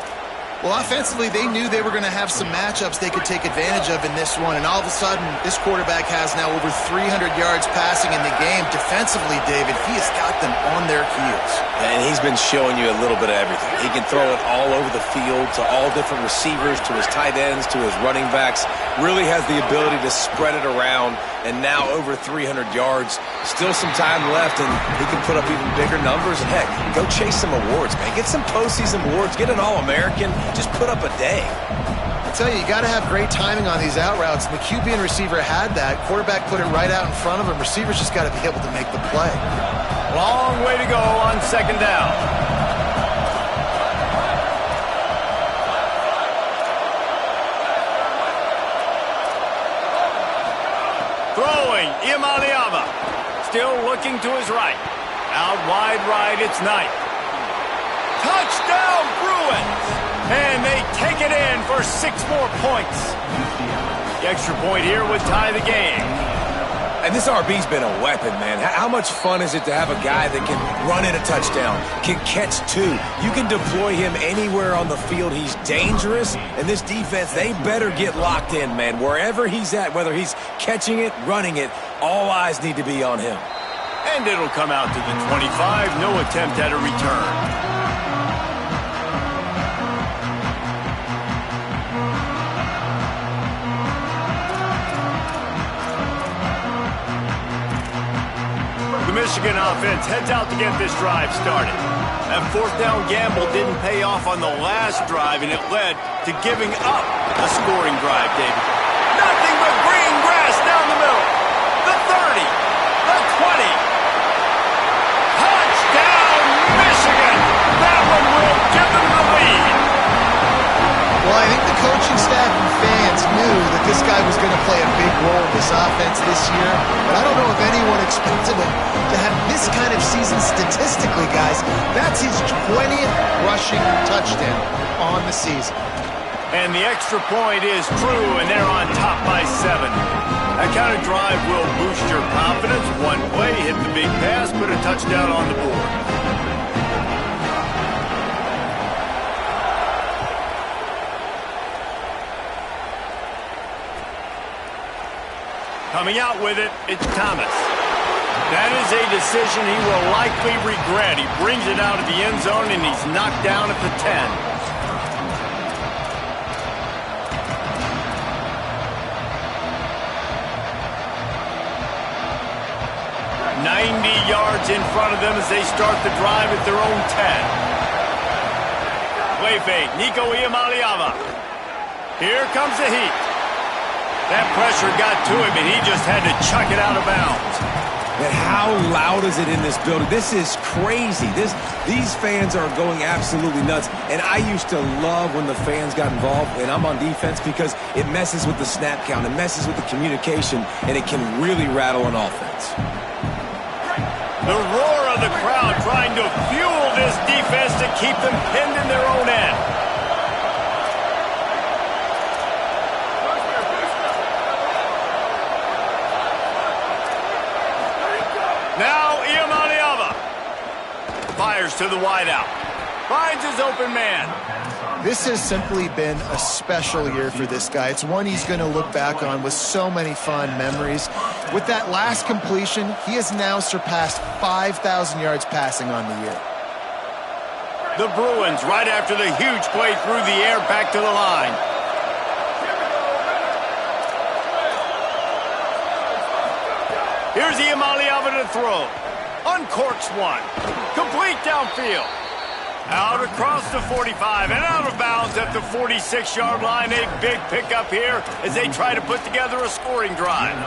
[SPEAKER 5] Well, offensively, they knew they were going to have some matchups they could take advantage of in this one, and all of a sudden, this quarterback has now over 300 yards passing in the game. Defensively, David, he has got them on their heels.
[SPEAKER 3] And he's been showing you a little bit of everything. He can throw it all over the field to all different receivers, to his tight ends, to his running backs. Really has the ability to spread it around, and now over 300 yards. Still some time left, and he can put up even bigger numbers. And heck, go chase some awards, man. Get some postseason awards. Get an All-American. Just put up a day.
[SPEAKER 5] I tell you, you got to have great timing on these out routes. And the QB and receiver had that. Quarterback put it right out in front of him. Receivers just got to be able to make the play.
[SPEAKER 1] Long way to go on 2nd down. Throwing, Iamaleava. Still looking to his right. Out wide right, it's Knight. Touchdown, Bruins! And they take it in for 6 more points. The extra point here would tie the game.
[SPEAKER 6] And this RB's been a weapon, man. How much fun is it to have a guy that can run in a touchdown, can catch 2? You can deploy him anywhere on the field. He's dangerous, and this defense, they better get locked in, man. Wherever he's at, whether he's catching it, running it, all eyes need to be on him.
[SPEAKER 1] And it'll come out to the 25. No attempt at a return. The Michigan offense heads out to get this drive started. That 4th down gamble didn't pay off on the last drive, and it led to giving up a scoring drive, David. Nothing but green grass down the middle. The 30, the 20. Touchdown, Michigan! That one will give them the lead.
[SPEAKER 5] Well, I think the coaching staff and fans knew that this guy was going to play a big role in this offense this year, but I don't know if anyone expected him to have this kind of season statistically, guys. That's his 20th rushing touchdown on the season.
[SPEAKER 1] And the extra point is true, and they're on top by 7. That kind of drive will boost your confidence. One play, hit the big pass, put a touchdown on the board. Coming out with it, it's Thomas. That is a decision he will likely regret. He brings it out of the end zone, and he's knocked down at the 10. 90 yards in front of them as they start the drive at their own 10. Play fake, Nico Iamaleava. Here comes the heat. That pressure got to him, and he just had to chuck it out of bounds.
[SPEAKER 6] And how loud is it in this building? This is crazy. These fans are going absolutely nuts. And I used to love when the fans got involved, and I'm on defense, because it messes with the snap count, it messes with the communication, and it can really rattle an offense.
[SPEAKER 1] The roar of the crowd trying to fuel this defense to keep them pinned in their own end. Now Iamaleava fires to the wideout. Finds his open man.
[SPEAKER 5] This has simply been a special year for this guy. It's one he's going to look back on with so many fond memories. With that last completion, he has now surpassed 5,000 yards passing on the year.
[SPEAKER 1] The Bruins, right after the huge play through the air, back to the line. Here's Iamaleava to throw. Uncorks one. Complete downfield. Out across the 45 and out of bounds at the 46-yard line. A big pickup here as they try to put together a scoring drive.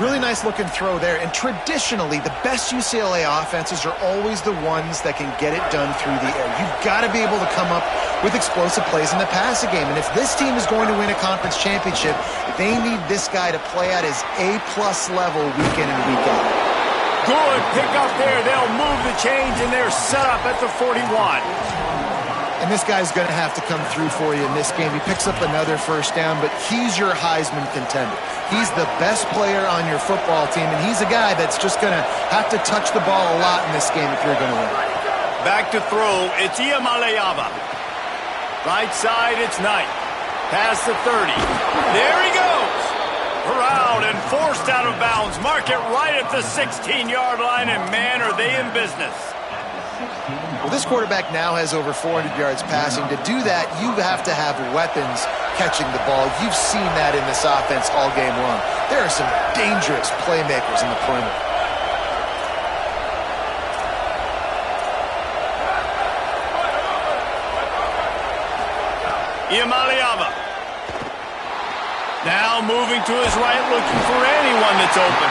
[SPEAKER 5] Really nice looking throw there. And traditionally, the best UCLA offenses are always the ones that can get it done through the air. You've got to be able to come up with explosive plays in the passing game. And if this team is going to win a conference championship, they need this guy to play at his A-plus level week in and week out.
[SPEAKER 1] Good pick up there. They'll move the chains, and they're set up at the 41.
[SPEAKER 5] And this guy's going to have to come through for you in this game. He picks up another first down, but he's your Heisman contender. He's the best player on your football team, and he's a guy that's just going to have to touch the ball a lot in this game if you're going to win.
[SPEAKER 1] Back to throw, it's Iamaleava. Right side, it's Knight. Past the 30. There he goes. Corralled and forced out of bounds. Mark it right at the 16-yard line, and man, are they in business.
[SPEAKER 5] Well, this quarterback now has over 400 yards passing. To do that, you have to have weapons catching the ball. You've seen that in this offense all game long. There are some dangerous playmakers in the perimeter.
[SPEAKER 1] Iamaleava. Now moving to his right, looking for anyone that's open.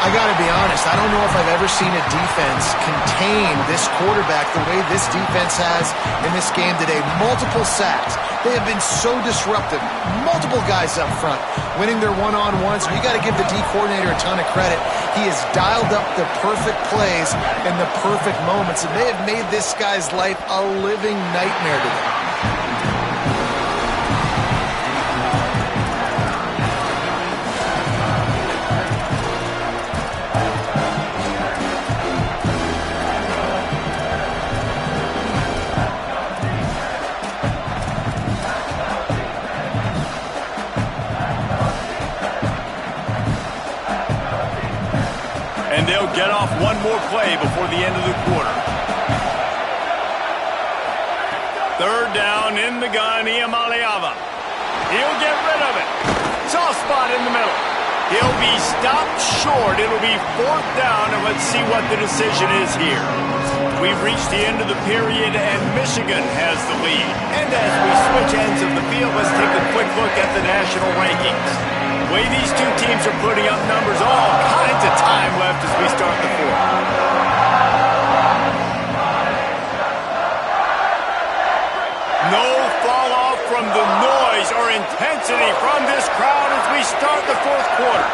[SPEAKER 5] I got to be honest, I don't know if I've ever seen a defense contain this quarterback the way this defense has in this game today. Multiple sacks. They have been so disruptive. Multiple guys up front winning their one-on-ones. You got to give the D coordinator a ton of credit. He has dialed up the perfect plays and the perfect moments, and they have made this guy's life a living nightmare today.
[SPEAKER 1] And they'll get off one more play before the end of the quarter. Third down in the gun, Iamaleava. He'll get rid of it. Soft spot in the middle. He'll be stopped short. It'll be fourth down, and let's see what the decision is here. We've reached the end of the period, and Michigan has the lead. And as we switch ends of the field, let's take a quick look at the national rankings. The way these two teams are putting up numbers, all kinds of time left as we start the fourth. No fall off from the noise or intensity from this crowd as we start the fourth quarter.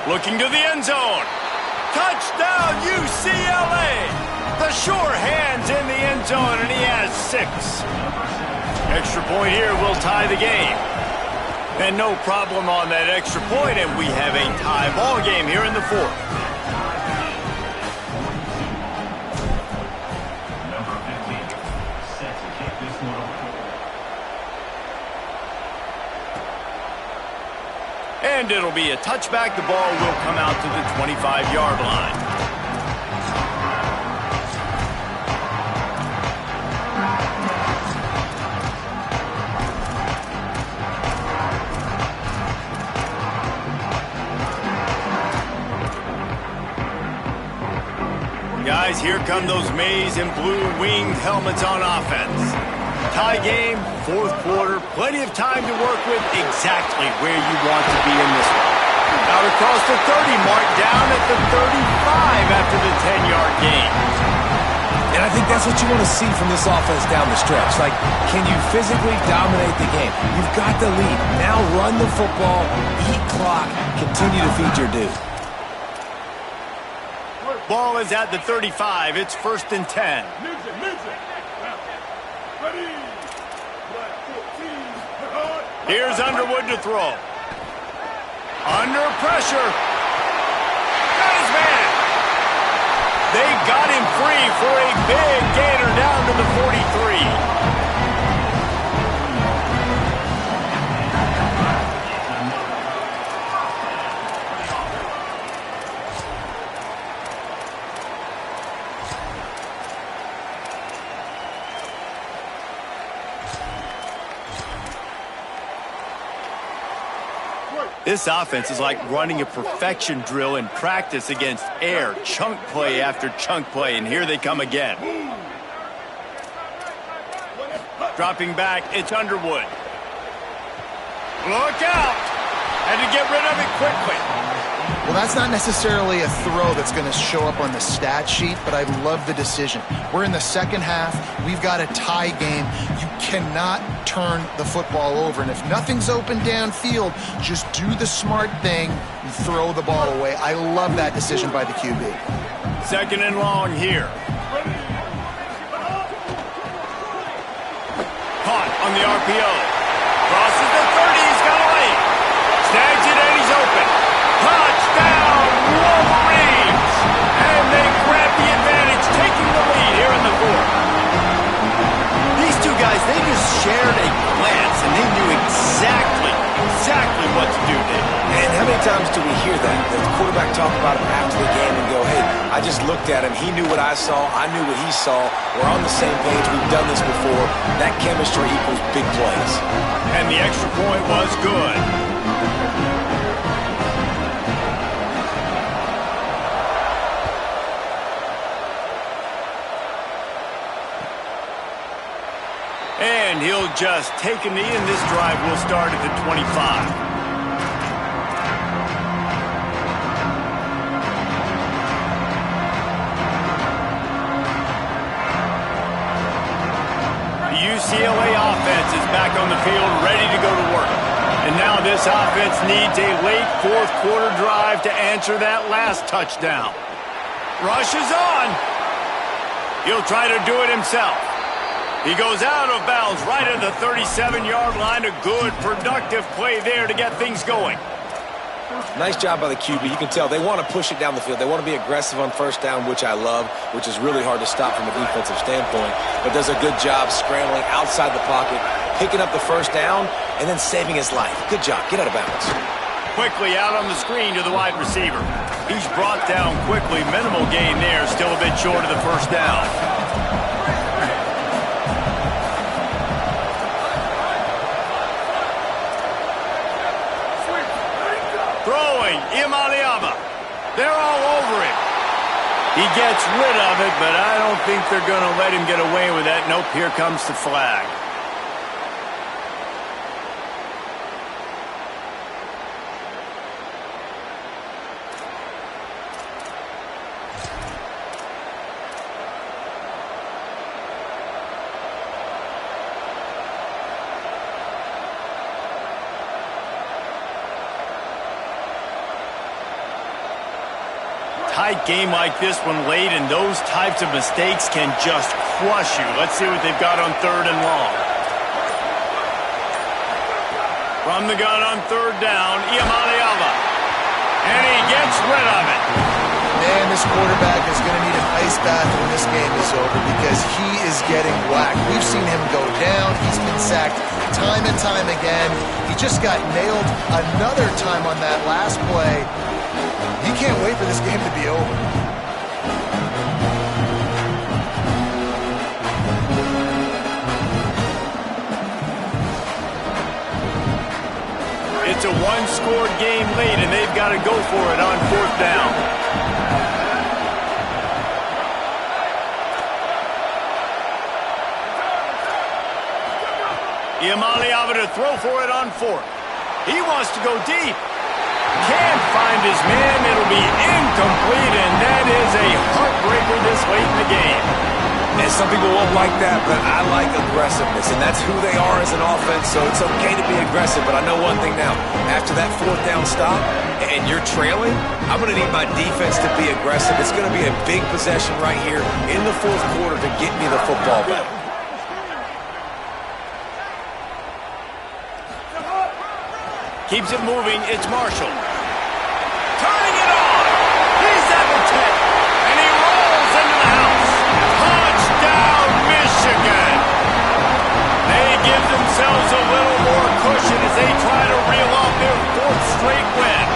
[SPEAKER 1] Looking to the end zone. Touchdown, UCLA! The sure hands in the end zone, and he has 6. Extra point here will tie the game. And no problem on that extra point, and we have a tie ball game here in the fourth.
[SPEAKER 4] Number 15, set to kick this one off.
[SPEAKER 1] And it'll be a touchback. The ball will come out to the 25-yard line. Guys, here come those maize and blue winged helmets on offense. Tie game, fourth quarter, plenty of time to work with, exactly where you want to be in this one. Out across the 30 mark, down at the 35 after the 10-yard gain.
[SPEAKER 6] And I think that's what you want to see from this offense down the stretch. Like, can you physically dominate the game? You've got the lead. Now run the football, eat clock, continue to feed your dude.
[SPEAKER 1] Ball is at the 35. It's 1st and 10. Here's Underwood to throw. Under pressure. Got his man. They got him free for a big gainer down to the 43. This offense is like running a perfection drill in practice against air, chunk play after chunk play, and here they come again. Dropping back, it's Underwood. Look out! Had to get rid of it quickly.
[SPEAKER 5] Well, that's not necessarily a throw that's going to show up on the stat sheet, but I love the decision. We're in the second half. We've got a tie game. You cannot turn the football over. And if nothing's open downfield, just do the smart thing and throw the ball away. I love that decision by the QB.
[SPEAKER 1] 2nd and long here. Caught on the RPO. Crosses the 30. He's got a lane. Snags it and he's open. Touchdown, Wolverines! And they grab the advantage, taking the lead here in the 4th. These two guys, they just shared a glance, and they knew exactly what to do there.
[SPEAKER 3] And how many times do we hear that? The quarterback talk about him after the game and go, hey, I just looked at him. He knew what I saw. I knew what he saw. We're on the same page. We've done this before. That chemistry equals big plays.
[SPEAKER 1] And the extra point was good. And he'll just take a knee, and this drive will start at the 25. The UCLA offense is back on the field, ready to go to work. And now this offense needs a late fourth quarter drive to answer that last touchdown. Rush is on. He'll try to do it himself. He goes out of bounds right at the 37-yard line. A good, productive play there to get things going.
[SPEAKER 3] Nice job by the QB. You can tell they want to push it down the field. They want to be aggressive on first down, which I love, which is really hard to stop from a defensive standpoint, but does a good job scrambling outside the pocket, picking up the first down, and then saving his life. Good job. Get out of bounds.
[SPEAKER 1] Quickly out on the screen to the wide receiver. He's brought down quickly. Minimal gain there. Still a bit short of the first down. Imaliava. They're all over him. He gets rid of it, but I don't think they're going to let him get away with that. Nope, here comes the flag. Tight game like this one late, and those types of mistakes can just crush you. Let's see what they've got on 3rd and long. From the gun on 3rd down, Imaliava. And he gets rid of it.
[SPEAKER 5] Man, this quarterback is going to need an ice bath when this game is over because he is getting whacked. We've seen him go down. He's been sacked time and time again. He just got nailed another time on that last play. He can't wait for this game to be over.
[SPEAKER 1] It's a one-score game lead, and they've got to go for it on 4th down. Iamaleava to throw for it on 4th. He wants to go deep. Can't find his man. It'll be incomplete, and that is a heartbreaker this late in the game.
[SPEAKER 6] And some people won't like that, but I like aggressiveness, and that's who they are as an offense, so it's okay to be aggressive. But I know one thing now. After that 4th down stop and you're trailing, I'm going to need my defense to be aggressive. It's going to be a big possession right here in the 4th quarter to get me the football back.
[SPEAKER 1] Keeps it moving. It's Marshall. Turning it on. He's at the 10. And he rolls into the house. Touchdown, Michigan. They give themselves a little more cushion as they try to reel off their 4th straight win.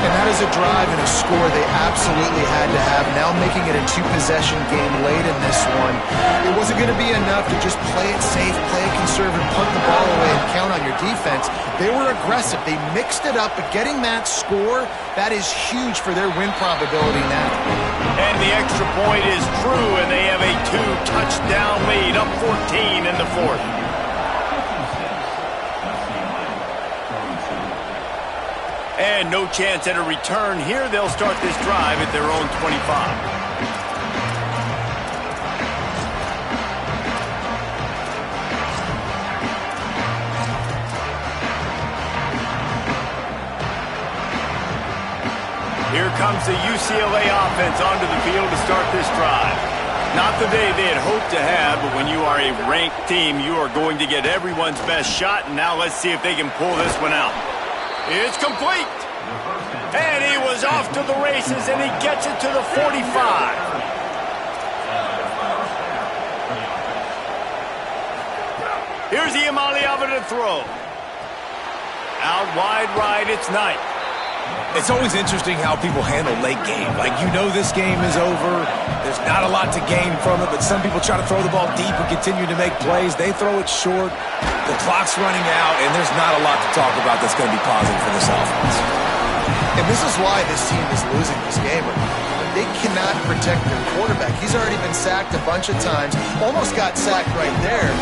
[SPEAKER 5] And that is a drive and a score they absolutely had to have. Now making it a 2-possession game late in this one. It wasn't going to be enough to just play it safe, play it conservative, punt the ball away, and count on your defense. They were aggressive. They mixed it up, but getting that score, that is huge for their win probability now.
[SPEAKER 1] And the extra point is true, and they have a 2-touchdown lead, up 14 in the 4th. And no chance at a return here. They'll start this drive at their own 25. Here comes the UCLA offense onto the field to start this drive. Not the day they had hoped to have, but when you are a ranked team, you are going to get everyone's best shot, and now let's see if they can pull this one out. It's complete. And he was off to the races, and he gets it to the 45. Here's Iamaleava to throw. Out wide right, it's Knight.
[SPEAKER 6] It's always interesting how people handle late game. Like, you know this game is over. There's not a lot to gain from it, but some people try to throw the ball deep and continue to make plays. They throw it short. The clock's running out, and there's not a lot to talk about that's going to be positive for this offense.
[SPEAKER 5] And this is why this team is losing this game. They cannot protect their quarterback. He's already been sacked a bunch of times. Almost got sacked right there.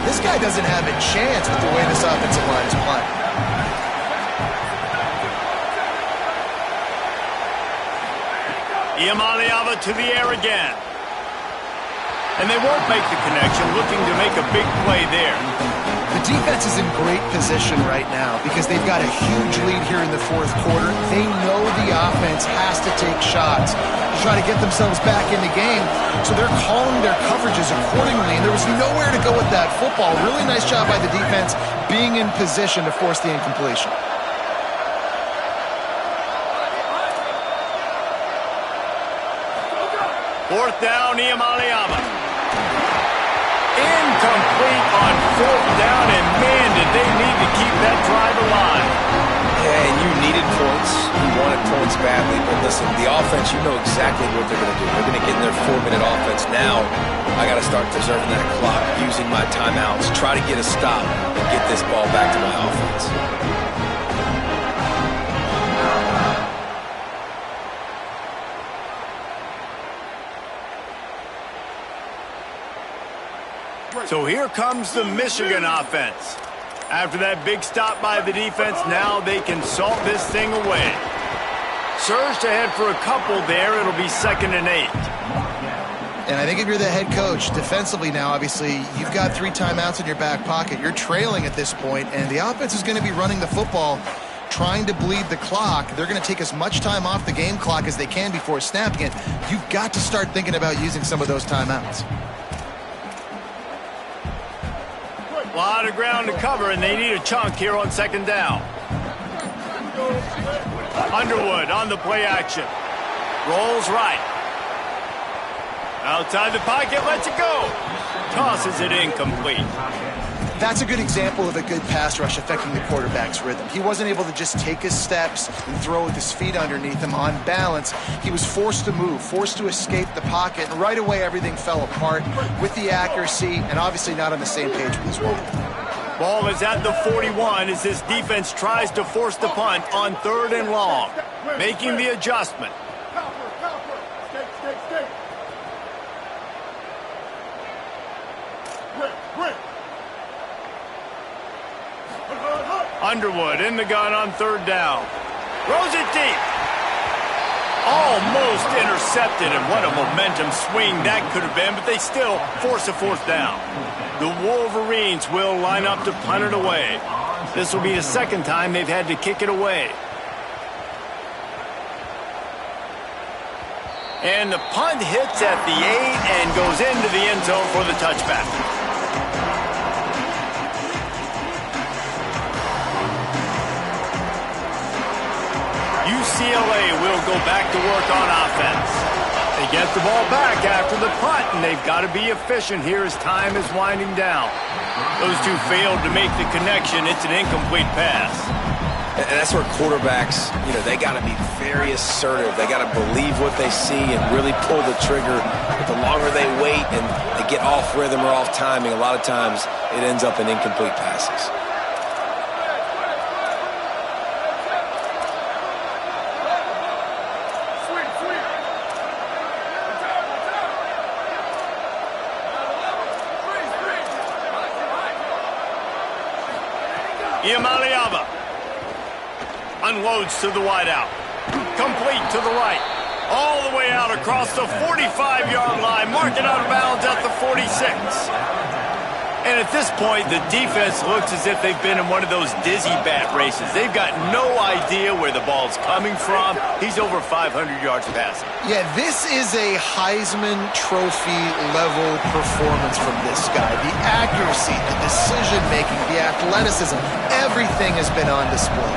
[SPEAKER 5] This guy doesn't have a chance with the way this offensive line is playing.
[SPEAKER 1] Iamaleava to the air again. And they won't make the connection, looking to make a big play there.
[SPEAKER 5] The defense is in great position right now because they've got a huge lead here in the 4th quarter. They know the offense has to take shots to try to get themselves back in the game, so they're calling their coverages accordingly, and there was nowhere to go with that football. Really nice job by the defense being in position to force the incompletion.
[SPEAKER 1] Fourth down, Iamaleava. Incomplete on 4th down, and man, did they need to keep that drive alive.
[SPEAKER 3] Yeah, and you needed points. You wanted points badly, but listen, the offense, you know exactly what they're going to do. They're going to get in their 4-minute offense. Now, I got to start preserving that clock, using my timeouts, try to get a stop, and get this ball back to my offense.
[SPEAKER 1] So here comes the Michigan offense. After that big stop by the defense, now they can salt this thing away. Surged ahead for a couple there. It'll be 2nd and 8.
[SPEAKER 5] And I think if you're the head coach, defensively now, obviously, you've got 3 timeouts in your back pocket. You're trailing at this point, and the offense is going to be running the football, trying to bleed the clock. They're going to take as much time off the game clock as they can before snapping it. You've got to start thinking about using some of those timeouts.
[SPEAKER 1] A lot of ground to cover, and they need a chunk here on 2nd down. Underwood on the play action. Rolls right. Outside the pocket, lets it go. Tosses it incomplete.
[SPEAKER 5] That's a good example of a good pass rush affecting the quarterback's rhythm. He wasn't able to just take his steps and throw with his feet underneath him on balance. He was forced to move, forced to escape the pocket, and right away everything fell apart with the accuracy and obviously not on the same page with his role.
[SPEAKER 1] Ball is at the 41 as this defense tries to force the punt on 3rd and long. Making the adjustment. Underwood in the gun on 3rd down. Throws it deep. Almost intercepted, and what a momentum swing that could have been, but they still force a 4th down. The Wolverines will line up to punt it away. This will be the 2nd time they've had to kick it away. And the punt hits at the 8 and goes into the end zone for the touchback. UCLA will go back to work on offense. They get the ball back after the punt, and they've got to be efficient here as time is winding down. Those two failed to make the connection. It's an incomplete pass.
[SPEAKER 3] And that's where quarterbacks, they got to be very assertive. They got to believe what they see and really pull the trigger. But the longer they wait and they get off rhythm or off timing, a lot of times it ends up in incomplete passes.
[SPEAKER 1] Iamaleava unloads to the wideout. Complete to the right. All the way out across the 45-yard line. Mark it out of bounds at the 46. And at this point, the defense looks as if they've been in one of those dizzy bat races. They've got no idea where the ball's coming from. He's over 500 yards passing. Yeah,
[SPEAKER 5] this is a Heisman Trophy level performance from this guy. The accuracy, the decision-making, the athleticism, everything has been on display.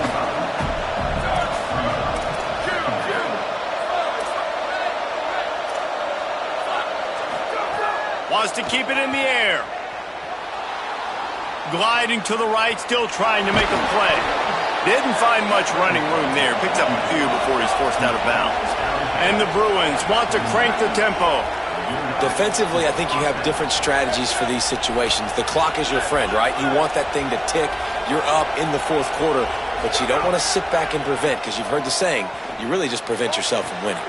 [SPEAKER 1] Wants to keep it in the air. Gliding to the right, still trying to make a play. Didn't find much running room there. Picks up a few before he's forced out of bounds. And the Bruins want to crank the tempo.
[SPEAKER 3] Defensively, I think you have different strategies for these situations. The clock is your friend, right? You want that thing to tick. You're up in the 4th quarter, but you don't want to sit back and prevent, because you've heard the saying, you really just prevent yourself from winning.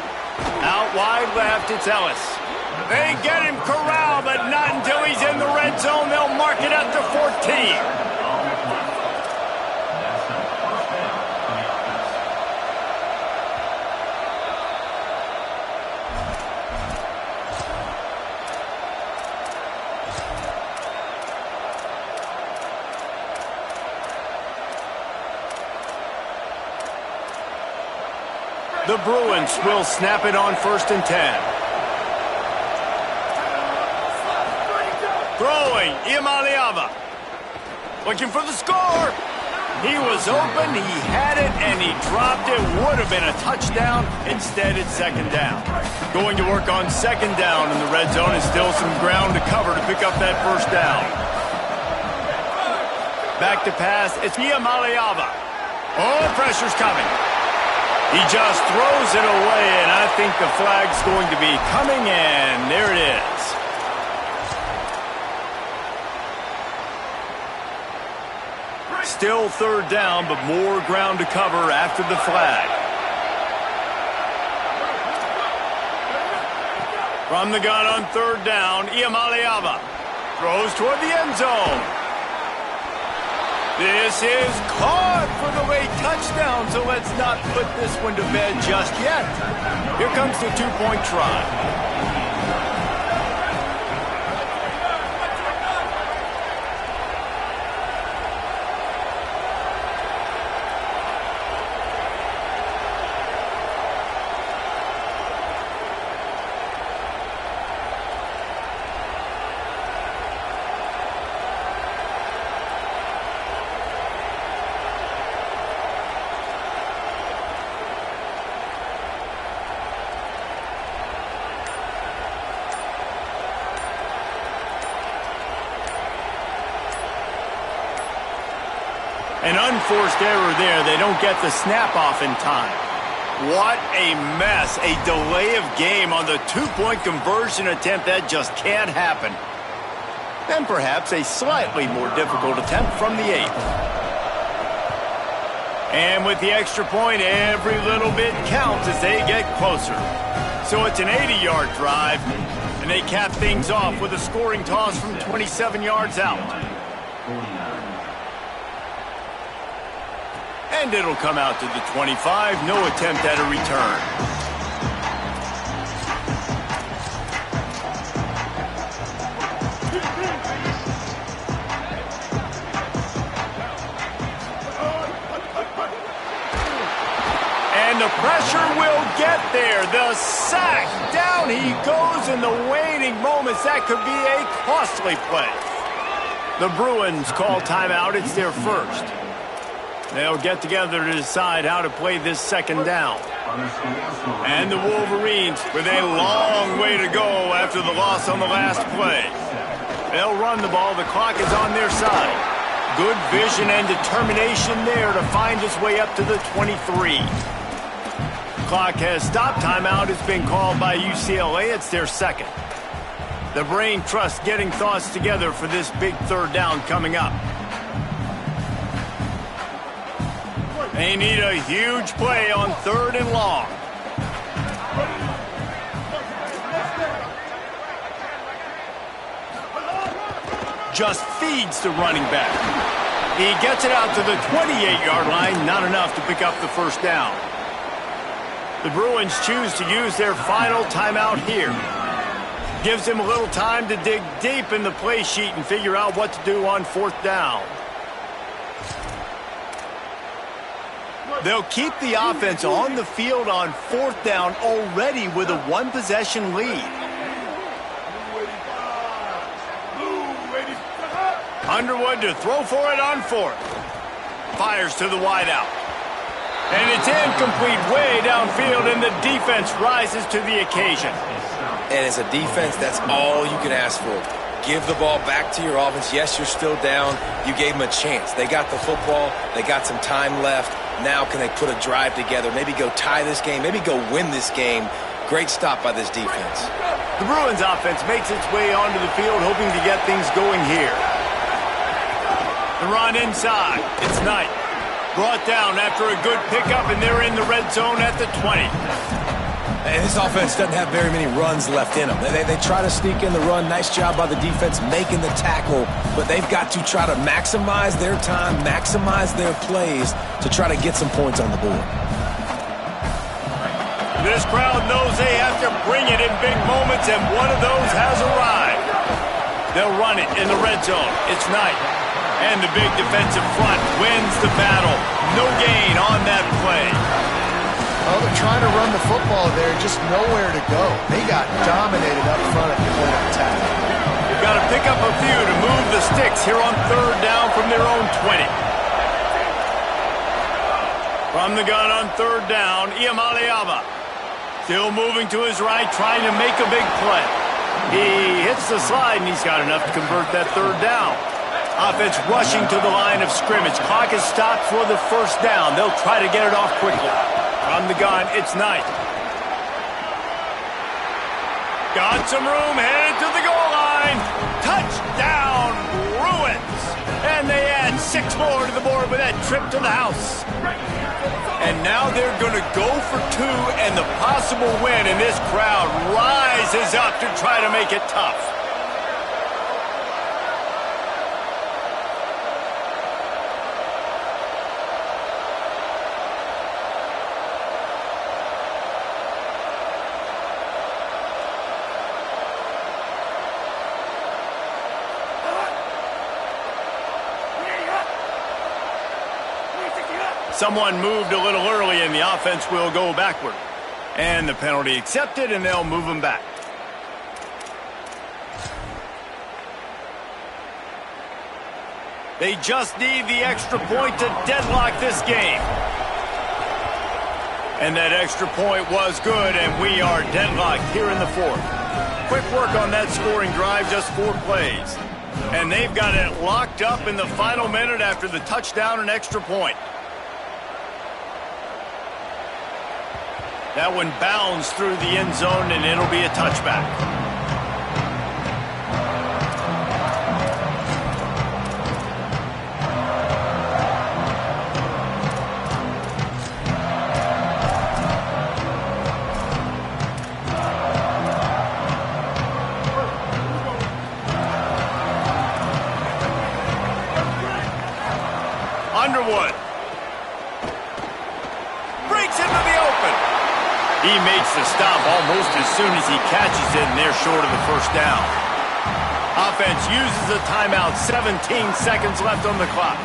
[SPEAKER 1] Out wide left, it's Ellis. They get him corralled, but not until he's in the red zone. They'll mark it at the 14. The Bruins will snap it on 1st and 10. Throwing, Iamaleava. Looking for the score. He was open, he had it, and he dropped it. Would have been a touchdown. Instead, it's 2nd down. Going to work on 2nd down in the red zone, and still some ground to cover to pick up that 1st down. Back to pass, it's Iamaleava. Oh, pressure's coming. He just throws it away, and I think the flag's going to be coming, and there it is. Still 3rd down, but more ground to cover after the flag. From the gun on 3rd down, Iamaleava throws toward the end zone. This is caught for the late touchdown, so let's not put this one to bed just yet. Here comes the 2-point try. An unforced error there. They don't get the snap off in time. What a mess. A delay of game on the two-point conversion attempt. That just can't happen. And perhaps a slightly more difficult attempt from the 8th. And with the extra point, every little bit counts as they get closer. So it's an 80-yard drive, and they cap things off with a scoring toss from 27 yards out. And it'll come out to the 25. No attempt at a return. And the pressure will get there. The sack. Down he goes in the waning moments. That could be a costly play. The Bruins call timeout. It's their first. They'll get together to decide how to play this second down. And the Wolverines with a long way to go after the loss on the last play. They'll run the ball. The clock is on their side. Good vision and determination there to find his way up to the 23. Clock has stopped. Timeout has been called by UCLA. It's their second. The brain trust getting thoughts together for this big third down coming up. They need a huge play on 3rd and long. Just feeds the running back. He gets it out to the 28-yard line. Not enough to pick up the first down. The Bruins choose to use their final timeout here. Gives them a little time to dig deep in the play sheet and figure out what to do on 4th down. They'll keep the offense on the field on 4th down already with a one-possession lead. Underwood to throw for it on 4th. Fires to the wideout. And it's incomplete way downfield, and the defense rises to the occasion.
[SPEAKER 3] And as a defense, that's all you can ask for. Give the ball back to your offense. Yes, you're still down. You gave them a chance. They got the football. They got some time left. Now can they put a drive together, maybe go tie this game, maybe go win this game. Great stop by this defense.
[SPEAKER 1] The Bruins offense makes its way onto the field, hoping to get things going here. The run inside. It's Knight. Brought down after a good pickup, and they're in the red zone at the 20.
[SPEAKER 3] And this offense doesn't have very many runs left in them. They try to sneak in the run. Nice job by the defense making the tackle, but they've got to try to maximize their time, maximize their plays to try to get some points on the board.
[SPEAKER 1] This crowd knows they have to bring it in big moments, and one of those has arrived. They'll run it in the red zone. It's Knight. And the big defensive front wins the battle. No gain on that play.
[SPEAKER 5] Well, they're trying to run the football there, just nowhere to go. They got dominated up front at the point of attack.
[SPEAKER 1] You've got to pick up a few to move the sticks here on 3rd down from their own 20. From the gun on 3rd down, Iamaleava. Still moving to his right, trying to make a big play. He hits the slide, and he's got enough to convert that 3rd down. Offense rushing to the line of scrimmage. Clock is stopped for the first down. They'll try to get it off quickly. From the gun, it's Knight. Got some room, headed to the goal line. Touchdown, Bruins. And they add 6 more to the board with that trip to the house. And now they're going to go for 2 and the possible win, and this crowd rises up to try to make it tough. Someone moved a little early, and the offense will go backward. And the penalty accepted, and they'll move them back. They just need the extra point to deadlock this game. And that extra point was good, and we are deadlocked here in the 4th. Quick work on that scoring drive, just 4 plays. And they've got it locked up in the final minute after the touchdown and extra point. That one bounds through the end zone, and it'll be a touchback. Underwood breaks into the open. He makes the stop almost as soon as he catches it, and they're short of the first down. Offense uses a timeout, 17 seconds left on the clock.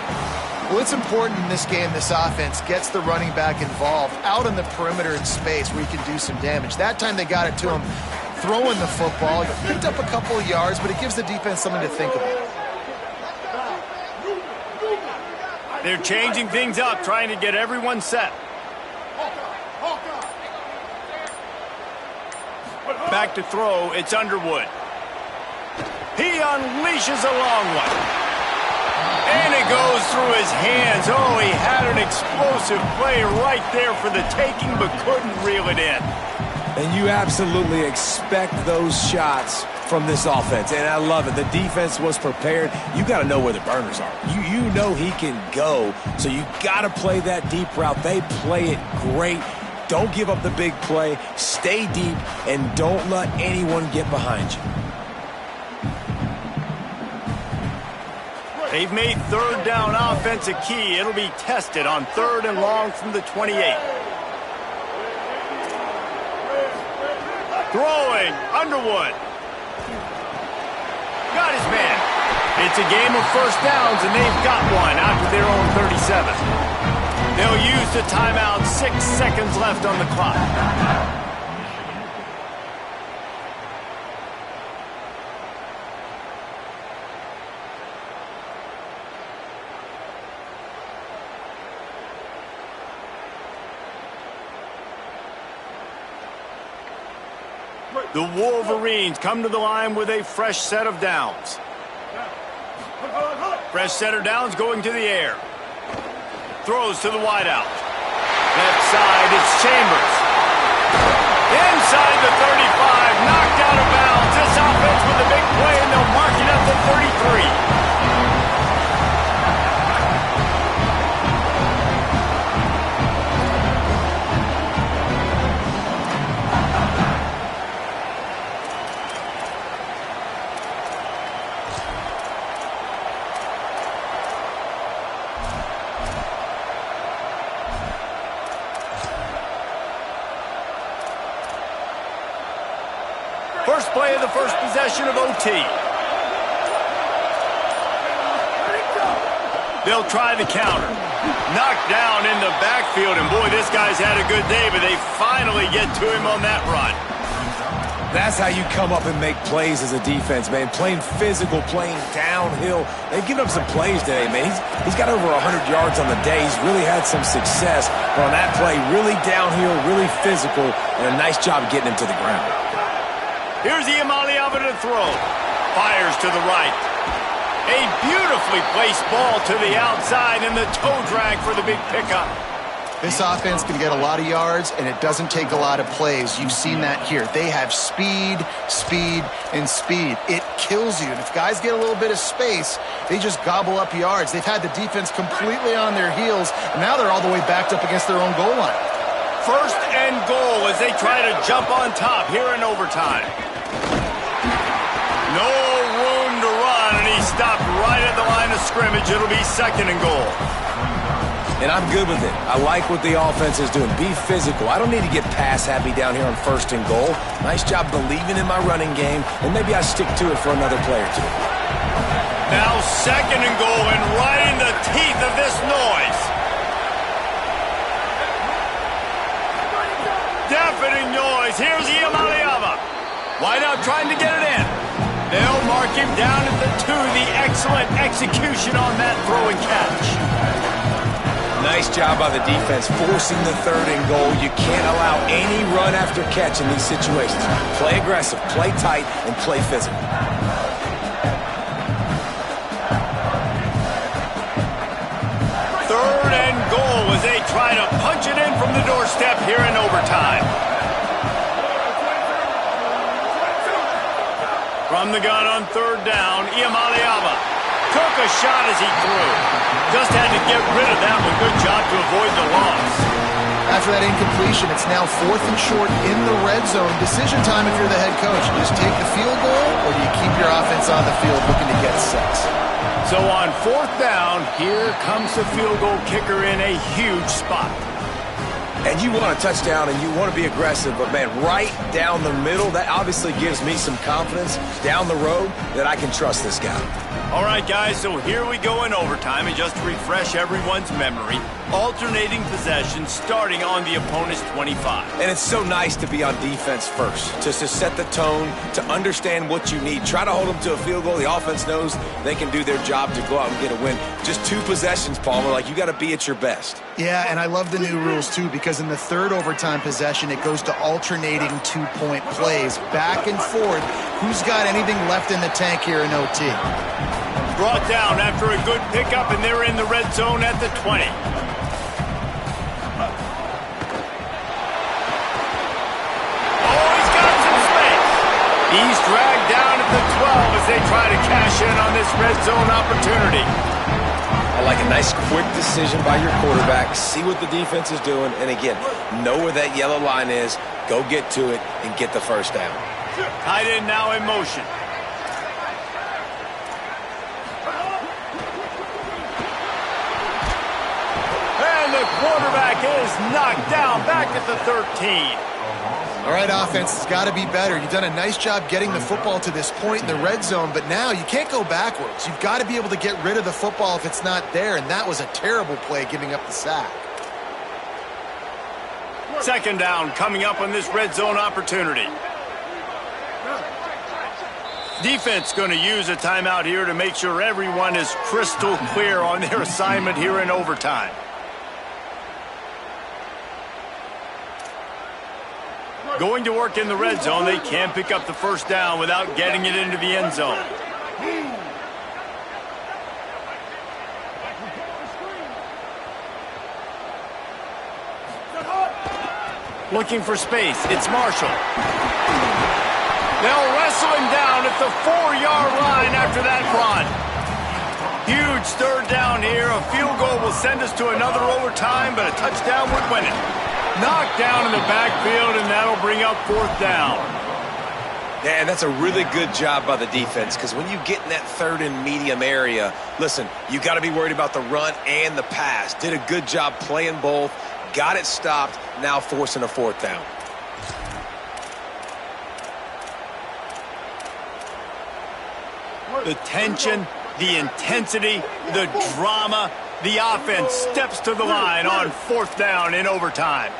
[SPEAKER 5] Well, it's important in this game this offense gets the running back involved out on the perimeter in space where he can do some damage. That time they got it to him throwing the football. He picked up a couple of yards, but it gives the defense something to think about.
[SPEAKER 1] They're changing things up, trying to get everyone set. Back to throw, it's Underwood. He unleashes a long one. And it goes through his hands. Oh, he had an explosive play right there for the taking, but couldn't reel it in.
[SPEAKER 6] And you absolutely expect those shots from this offense, and I love it. The defense was prepared. You got to know where the burners are. You know he can go, so you got to play that deep route. They play it great. Don't give up the big play. Stay deep, and don't let anyone get behind you.
[SPEAKER 1] They've made third down offense a key. It'll be tested on 3rd and long from the 28. Throwing, Underwood. Got his man. It's a game of first downs, and they've got one out to their own 37. They'll use the timeout, 6 seconds left on the clock. The Wolverines come to the line with a fresh set of downs. Fresh set of downs going to the air. Throws to the wideout. Left side, it's Chambers. Inside the 35, knocked out of bounds. This offense with a big play, and they'll mark it up to 33. First play of the first possession of OT. They'll try the counter. Knocked down in the backfield, and boy, this guy's had a good day, but they finally get to him on that run.
[SPEAKER 6] That's how you come up and make plays as a defense, man. Playing physical, playing downhill. They've given up some plays today, man. He's got over 100 yards on the day. He's really had some success. But on that play, really downhill, really physical, and a nice job getting him to the ground.
[SPEAKER 1] Here's Iamaleava to throw. Fires to the right. A beautifully placed ball to the outside, and the toe drag for the big pickup.
[SPEAKER 5] This offense can get a lot of yards, and it doesn't take a lot of plays. You've seen that here. They have speed, speed, and speed. It kills you. And if guys get a little bit of space, they just gobble up yards. They've had the defense completely on their heels, and now they're all the way backed up against their own goal line.
[SPEAKER 1] First and goal as they try to jump on top here in overtime. No room to run, and he stopped right at the line of scrimmage. It'll be 2nd and goal.
[SPEAKER 6] And I'm good with it. I like what the offense is doing. Be physical. I don't need to get pass happy down here on 1st and goal. Nice job believing in my running game, and maybe I stick to it for another play or two.
[SPEAKER 1] Now 2nd and goal, and right in the teeth of this noise. Deafening noise. Here's Iamaleava. Wideout trying to get it in. They'll mark him down at the 2. The excellent execution on that throw and catch.
[SPEAKER 6] Nice job by the defense forcing the 3rd and goal. You can't allow any run after catch in these situations. Play aggressive, play tight, and play physical.
[SPEAKER 1] doorstep here in overtime. From the gun on third down, Iamaleava took a shot as he threw. Just had to get rid of that one. Good job to avoid the loss.
[SPEAKER 5] After that incompletion, it's now 4th and short in the red zone. Decision time if you're the head coach. You just take the field goal, or do you keep your offense on the field looking to get 6?
[SPEAKER 1] So on 4th down, here comes the field goal kicker in a huge spot.
[SPEAKER 3] And you want a touchdown and you want to be aggressive, but man, right down the middle, that obviously gives me some confidence down the road that I can trust this guy.
[SPEAKER 1] All right, guys, so here we go in overtime, and just to refresh everyone's memory, alternating possession starting on the opponent's 25.
[SPEAKER 3] And it's so nice to be on defense first, just to set the tone, to understand what you need. Try to hold them to a field goal. The offense knows they can do their job to go out and get a win. Just 2 possessions, Palmer, like you got to be at your best.
[SPEAKER 5] Yeah, and I love the new rules, too, because in the 3rd overtime possession, it goes to alternating 2-point plays, back and forth. Who's got anything left in the tank here in OT?
[SPEAKER 1] Brought down after a good pickup, and they're in the red zone at the 20. Oh, he's got some space. He's dragged down at the 12 as they try to cash in on this red zone opportunity.
[SPEAKER 3] I like a nice quick decision by your quarterback. See what the defense is doing, and again, know where that yellow line is. Go get to it and get the first down.
[SPEAKER 1] Tight end now in motion. And the quarterback is knocked down back at the 13.
[SPEAKER 5] All right, offense, it's got to be better. You've done a nice job getting the football to this point in the red zone, but now you can't go backwards. You've got to be able to get rid of the football if it's not there, and that was a terrible play giving up the sack.
[SPEAKER 1] Second down coming up on this red zone opportunity. Defense going to use a timeout here to make sure everyone is crystal clear on their assignment here in overtime. Going to work in the red zone, they can't pick up the first down without getting it into the end zone. Looking for space, it's Marshall. They'll wrestle him down at the 4-yard line after that run. Huge third down here. A field goal will send us to another overtime, but a touchdown would win it. Knocked down in the backfield, and that'll bring up 4th down.
[SPEAKER 3] Yeah, and that's a really good job by the defense, because when you get in that 3rd and medium area, listen, you got to be worried about the run and the pass. Did a good job playing both, got it stopped, now forcing a 4th down.
[SPEAKER 1] The tension, the intensity, the drama, the offense steps to the line on 4th down in overtime.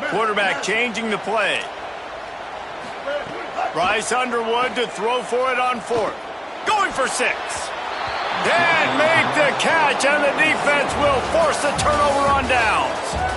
[SPEAKER 1] Quarterback changing the play. Bryce Underwood to throw for it on 4th. Going for 6. And make the catch, and the defense will force the turnover on downs.